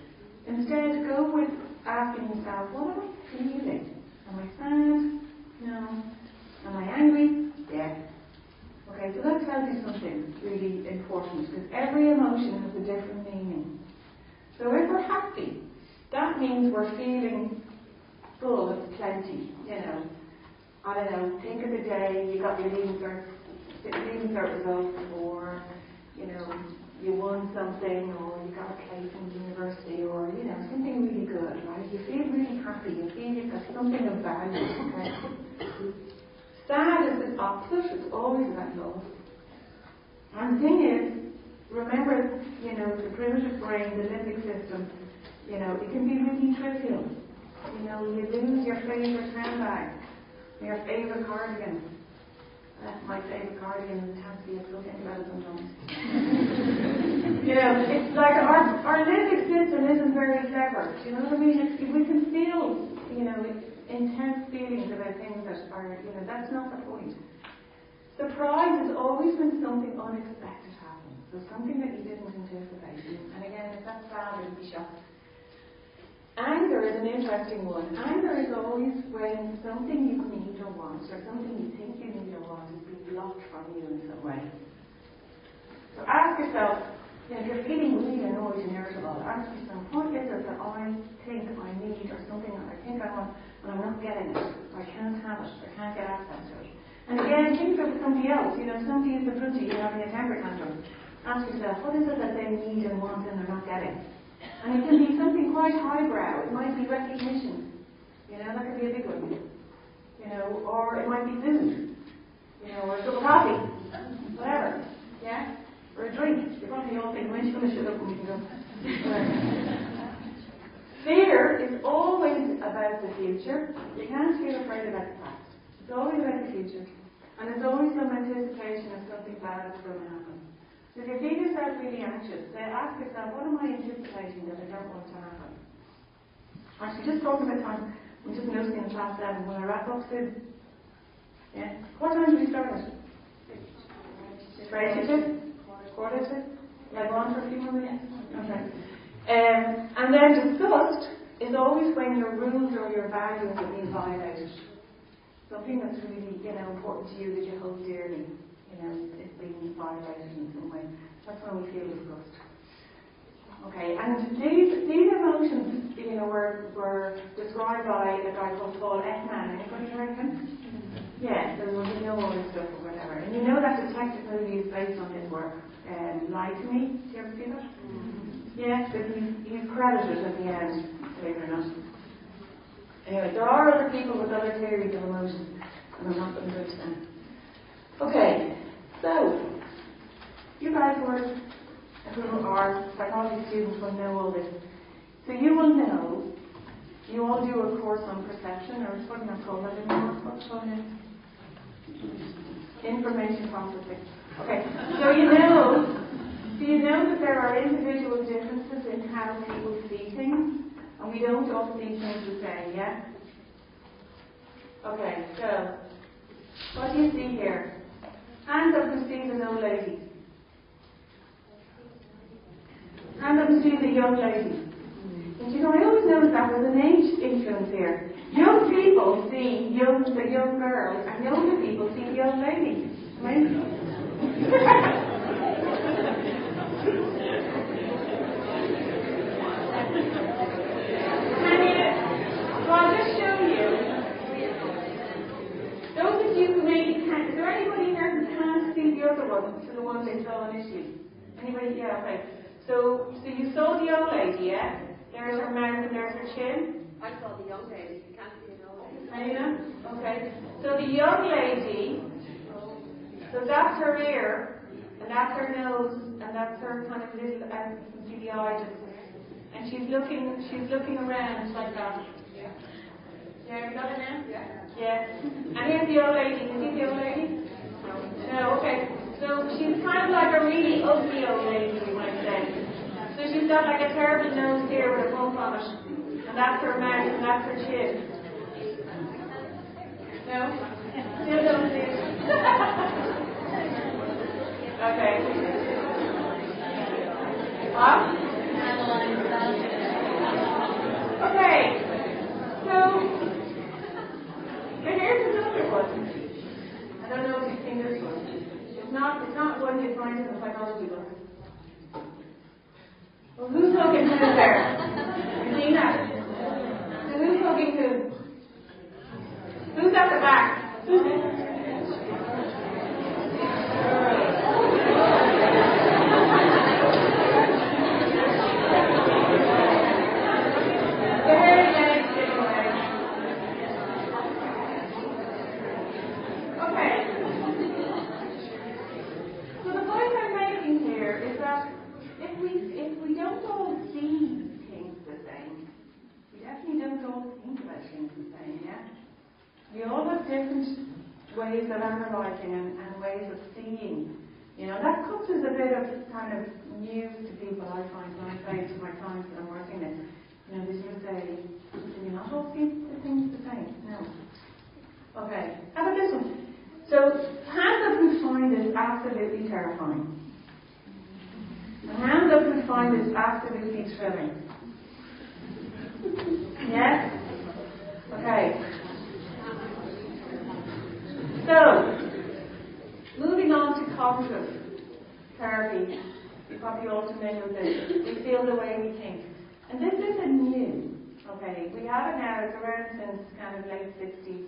Instead, go with asking yourself, what am I feeling? Am I sad? No. Am I angry? Yeah. Okay, so that tells you something really important, because every emotion has a different meaning. So if we're happy, that means we're feeling full of plenty, you know. I don't know, think of the day you got your leaving cert results, or, you know, you won something, or you got a place in university, or, you know, something really good, right? You feel really happy, you feel you've got something of value, okay? Sad is the opposite, it's always about loss. And the thing is, remember, you know, the primitive brain, the limbic system, you know, it can be really trivial. You know, you lose your favourite handbag, your favourite cardigan. My favourite cardigan is fancy, I still think about it sometimes. You know, it's like our limbic system isn't very clever. Do you know what I mean? We can feel, you know, intense feelings about things that are, you know, that's not the point. Surprise is always when something unexpected happens. So something that you didn't anticipate. And again, if that's bad, it would be shocked. Anger is an interesting one. Anger is always when something you need or want, or something you think you need or want, is being blocked from you in some way. So ask yourself, you know, if you're feeling really annoyed and irritable, ask yourself, what is it that I think I need, or something that I think I want, and I'm not getting it, or I can't have it, or can't get access to it. And again, think of somebody else. You know, somebody is in front of you having a temper tantrum. Ask yourself, what is it that they need and want and they're not getting? And it can be something quite highbrow. It might be recognition. You know, that could be a big one. You know, or it might be food. You know, or a cup of coffee. Whatever. Yeah? Or a drink. You're probably all thinking, when's she going to shut up when we can go? Fear is always about the future. You can't feel afraid about the past. It's always about the future. And it's always some anticipation of something bad that's going to happen. So if you feel yourself really anxious, ask yourself, what am I anticipating that I don't want to happen? Actually, just talking about time, I'm just noticing in class 7, when I wrap up soon. Yeah? What time do we start it? 8:30? Quarter to? Like on for a few more minutes? Okay. And then disgust is always when your rules or your values are being violated. Something that's really, you know, important to you that you hold dearly. You know, it's being violated in some way. That's when we feel disgust. Okay, and these emotions, were described by a guy called Paul Ekman. Anybody heard of him? Yeah, so you know all this stuff or whatever. And you know that detective movie is based on his work, Lie to Me. Do you ever see that? Yeah, but he's credited at the end, believe it or not. Anyway, there are other people with other theories of emotion, and I'm not going to go to them. Okay, so you guys who are psychology students will know all this. So you will know, you all do a course on perception, or what do you call that anymore? What's called it? Information processing. Okay, so you know that there are individual differences in how people see things, and we don't all see things the same, yeah? Okay, so what do you see here? Hands up who sees an old lady. Hands up who sees a young lady. And I always notice that there's an age influence here. Young people see the young girls, and younger people see the young lady. Right? I'll just show you. Those of you who maybe can't, is there anybody here who can't see the other one, to the one they saw initially? Anybody? Yeah, okay. So you saw the old lady, yeah? There's her mouth and there's her chin. I saw the young lady. You can't see an old lady. Anna? Okay. So the young lady, so that's her ear, and that's her nose, and that's her kind of little, and you can see the eyes. And she's looking around like that. Yeah, you got it now? Yeah. And here's the old lady. Can you see the old lady? No, okay. So she's kind of like a really ugly old lady, you might say. So she's got like a terrible nose here with a bump on it. And that's her mouth and that's her chin. No? Still don't see it. Okay. What? Okay. So here's another one. I don't know if you've seen this one. It's not one you find in the psychology book. Well, who's hugging who there? You seen that? So who's hugging who? Who's at the back? We all have different ways of analysing and ways of seeing. That comes as a bit of kind of news to people, I find, when I say to my clients that I'm working with. They sort of say, do you not all see the things the same? No. Okay, how about this one? So, hands up who find this absolutely terrifying. And hands up who find this absolutely thrilling. Yes? Okay. So, moving on to cognitive therapy. You're probably all familiar with this. We feel the way we think. And this isn't new. Okay, we have it now. It's around since kind of late 60s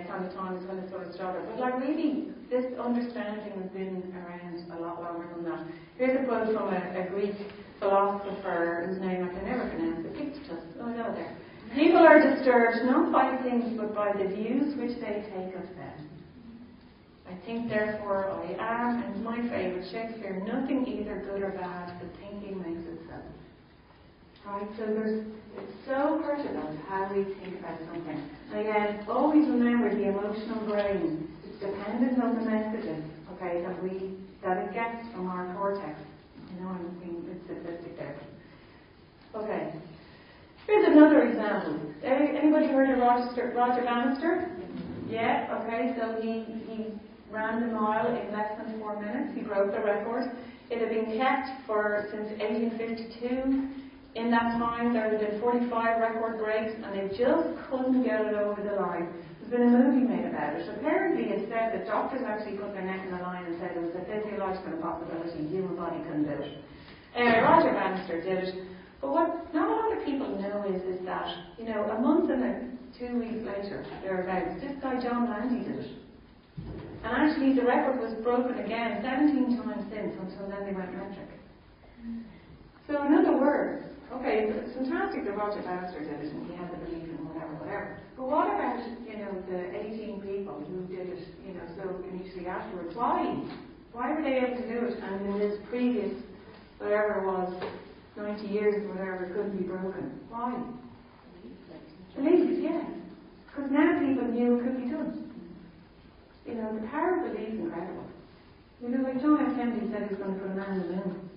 kind of times when it sort of started. But really, this understanding has been around a lot longer than that. Here's a quote from a Greek philosopher whose name I can never pronounce. Epictetus. Oh no, there. People are disturbed not by things but by the views which they take of them. I think therefore I am, and my favourite, Shakespeare, nothing either good or bad, but thinking makes it so. Right, so it's so critical how we think about something. And again, always remember the emotional brain. It's dependent on the messages, okay, that it gets from our cortex. I'm being a bit simplistic there. Okay. Here's another example. Anybody heard of Roger Bannister? Yeah, okay, so he ran the mile in less than 4 minutes. He broke the record. It had been kept since 1852. In that time, there had been 45 record breaks, and they just couldn't get it over the line. It There's been a movie made about it. Apparently it said that doctors actually put their neck in the line and said it was a physiological impossibility, the human body couldn't do it. Anyway, Roger Bannister did it. But what not a lot of people know is that, a month and 2 weeks later, thereabouts, this guy John Landy did it. And actually the record was broken again 17 times since, until then they went metric. So in other words, okay, it's fantastic that Roger Bannister did it and he had the belief in whatever. But what about, the 18 people who did it, so initially afterwards? Why? Why were they able to do it? And in this previous, whatever it was, 90 years or whatever, it couldn't be broken. Why? Belief, yeah. Because now people knew it could be done. The power of belief is incredible. Like John F. Kennedy said he was going to put a man in the moon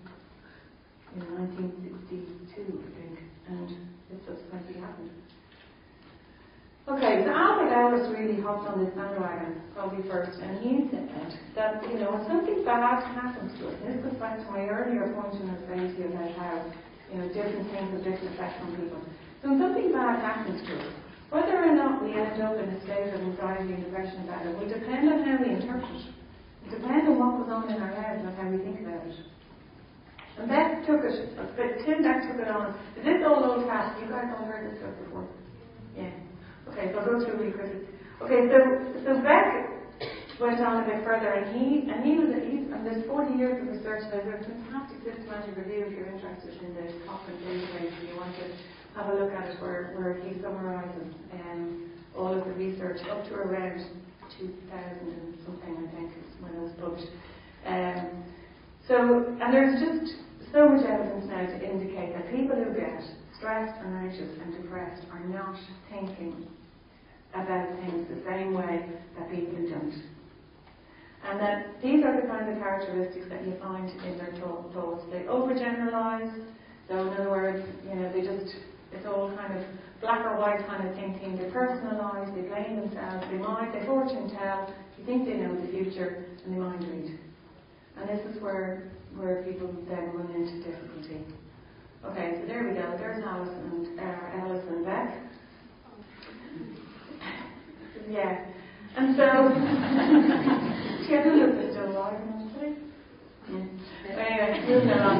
in 1962, I think, and it subsequently happened. Okay, so Albert Ellis really hopped on this bandwagon probably first, and he said that, when something bad happens to us, and this goes back to my earlier point in the saying to you about how, different things have different effects on people. So when something bad happens to us, whether or not we end up in a state of anxiety and depression about it will depend on how we interpret it. It depends on what goes on in our heads and how we think about it. And Beck took it, Tim Beck took it on. Is this all old hat? You guys all heard this stuff before? Yeah. Okay, so I'll go through really quickly. Okay, so Beck went on a bit further, and there's 40 years of research. There's a fantastic systematic review if you're interested in the Cochrane database and you want to have a look at it, where he summarises all of the research up to around 2000 and something, I think, is when it was published. And there's just so much evidence now to indicate that people who get stressed and anxious and depressed are not thinking about things the same way that people who don't. And that these are the kinds of characteristics that you find in their thoughts. They overgeneralize, so in other words, it's all kind of black or white kind of thinking. They personalise, they blame themselves, they fortune tell, they think they know the future, and they mind read. And this is where people then run into difficulty. Okay, so there we go. There's Alice and Beck. Yeah. And so, she had a look at still alive, anyway, moving on.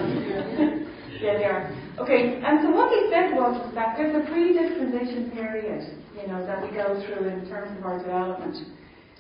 Yeah, they are. Okay, and so what he said was that there's a predisposition period, that we go through in terms of our development,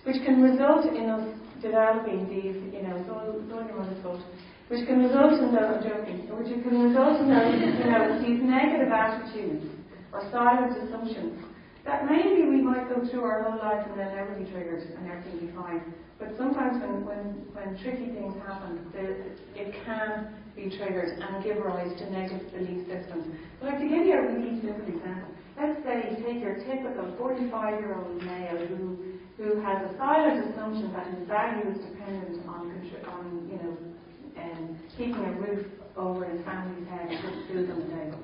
which can result in us developing these, it's all your mother's fault, which can result in those, I'm joking, which can result in those, these negative attitudes or silent assumptions that maybe we might go through our whole life and then never be triggered and everything be fine. But sometimes when tricky things happen, it can be triggered and give rise to negative belief systems. But to give you a really simple example, let's say you take your typical 45-year-old male who has a silent assumption that his value is dependent on keeping a roof over his family's head and putting food on the table.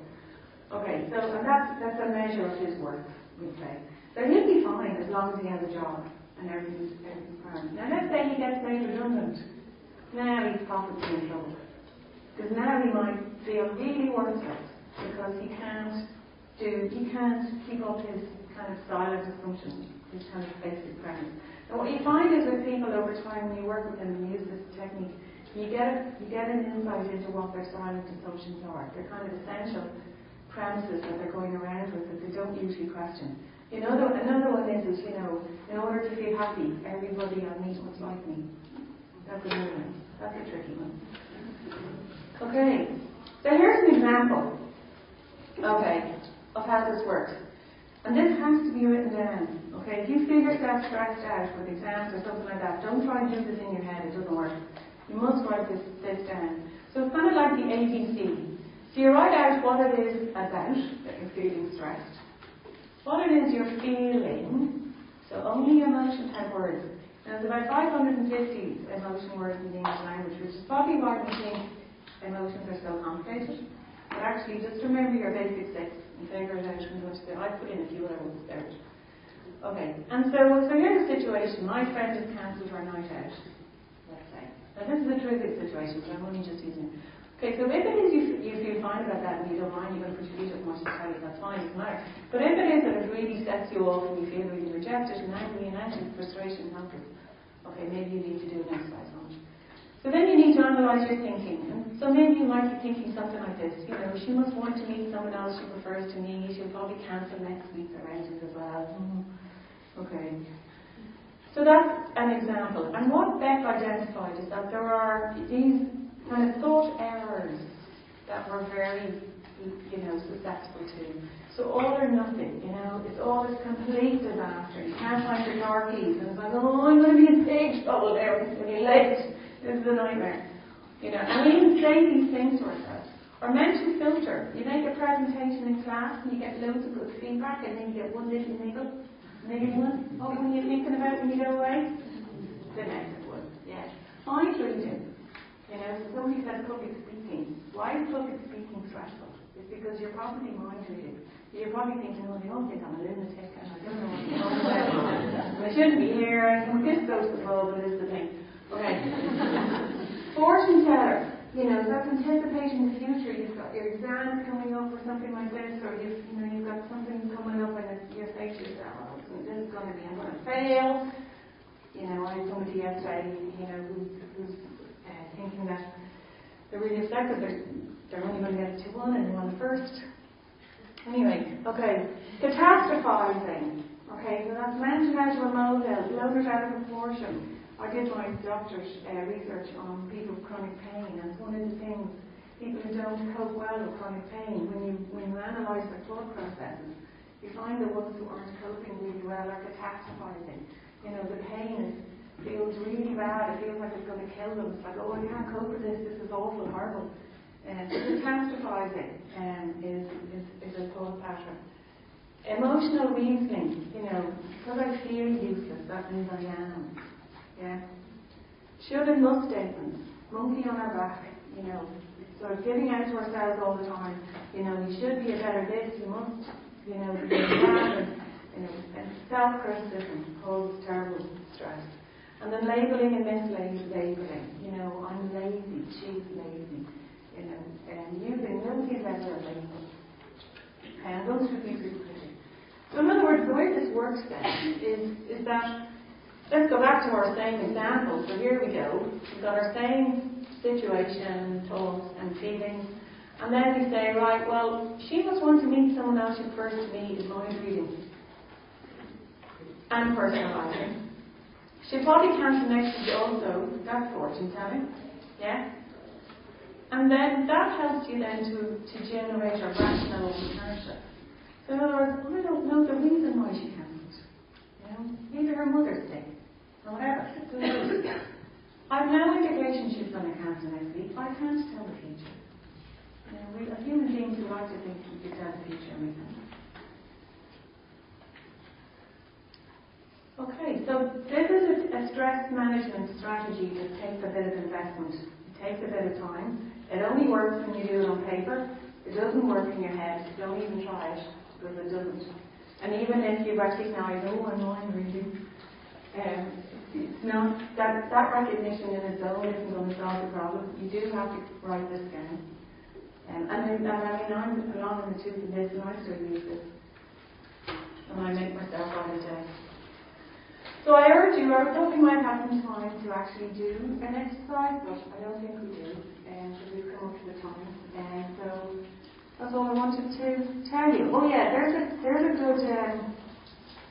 Okay, so and that's a measure of his worth, we'd say. So he'll be fine as long as he has a job and everything's fine. Now let's say he gets made redundant. Now he's possibly in trouble. Because now he might feel really worthless because he can't keep up his kind of silent assumptions, his kind of basic premise. And what you find is with people over time, when you work with them and use this technique, you get an insight into what their silent assumptions are. They're kind of essential premises that they're going around with that they don't usually question. Another one is in order to feel happy, everybody I meet must like me. That's another one. That's a tricky one. Okay, so here's an example, of how this works. And this has to be written down. Okay, if you feel yourself stressed out with exams or something like that, don't try and do this in your head, it doesn't work. You must write this down. So it's kind of like the ABC. So you write out what it is about that you're feeling stressed, what it is you're feeling, so only emotions have words. And there's about 550 emotion words in the English language, which is probably why we think emotions are so complicated. But actually, just remember your basic 6 and figure it out and what to do. I put in a few other ones there. Okay, and so here's the situation. My friend has cancelled her night out, let's say. Now this is a terrific situation, but I'm only just using it. Okay, so if it is you feel fine about that and you don't mind, you're going to put your feet up much to tell you, that's fine, doesn't matter. But if it is that it really sets you off and you feel really rejected and angry and anxious, frustration, helpless. Okay, maybe you need to do an exercise on it. So then you need to analyse your thinking. And so maybe you might be thinking something like this, you know, she must want to meet someone else she prefers to me, she'll probably cancel next week's arrangements as well. Okay. So that's an example. And what Beck identified is that there are these kind of thought errors that we're very, susceptible to. So all or nothing, it's all this complete disaster. You can't find your car keys, and it's like, oh, I'm going to be in big trouble there. It's going to be late. This is a nightmare. And we even say these things to ourselves. Or mental filter. You make a presentation in class and you get loads of good feedback, and then you get one little niggle. Maybe one. What were you thinking about when you go away? The next one. Yeah. Mind reading. Somebody said public speaking. Why is public speaking stressful? It's because you're probably mind reading. You're probably thinking, oh, they all think I'm a lunatic and I don't know what I'm talking about. I shouldn't be here, and this goes to the pub, but it's the thing. Okay. Fortune teller. That's anticipating the future. You've got your exams coming up or something like this, or you've got something coming up and you say to yourself, oh, this is going to be, I'm going to fail. I had somebody yesterday, who's thinking that they're really upset because they're only going to get a 2-1 and they want a first. Anyway, okay. Catastrophizing. Okay, so that's mentioned out of a molehill, blown it out of proportion. I did my doctorate research on people with chronic pain, and it's one of the things, people who don't cope well with chronic pain, when you analyse their thought processes, you find the ones who aren't coping really well are catastrophizing. The pain feels really bad, it feels like it's going to kill them. It's like, oh, I can't cope with this is awful, horrible. Catastrophizing is a thought pattern. Emotional reasoning, because I feel useless, that means I am. Yeah. Should and must statements, monkey on our back, sort of giving out to ourselves all the time. You should be a better this, you must, be that, and self-criticism causes terrible stress. And then labeling and mislabeling. I'm lazy, she's lazy. Nobody's ever lazy. And go through these really quickly. So in other words, the way this works then is that, let's go back to our same example. So here we go. We've got our same situation, thoughts and feelings. And then we say, right, well, she must want to meet someone else who first to me is mind reading and personalizing. She'll probably cancel next week also. That's fortune telling. Yeah? And then that helps you then to generate a rational inertia. So in other words, I don't know the reason why she cancelled. Maybe her mother's sick. Or whatever. I've no indication she's going to cancel next week. I can't tell the future. As human beings, we like to think we can tell the future, and we can't. Okay, so this is a stress management strategy that takes a bit of investment. It takes a bit of time. It only works when you do it on paper. It doesn't work in your head. Don't even try it, because it doesn't. And even if you recognise, oh, I'm mind reading, it's not that recognition in its own isn't going to solve the problem. You do have to write this down. I'm along in the tooth of this, and I still use this. And I make myself write it down. So I urge you, I thought we might have some time to actually do an exercise, but I don't think we do, because we've come up to the time. And so that's all I wanted to tell you. Oh yeah, there's a good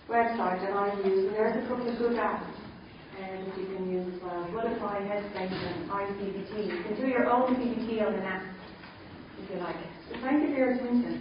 website that I use, and there's a couple of good apps that you can use as well. Spotify, Headspace, and iCBT. You can do your own CBT on an app if you like. So thank you for your attention.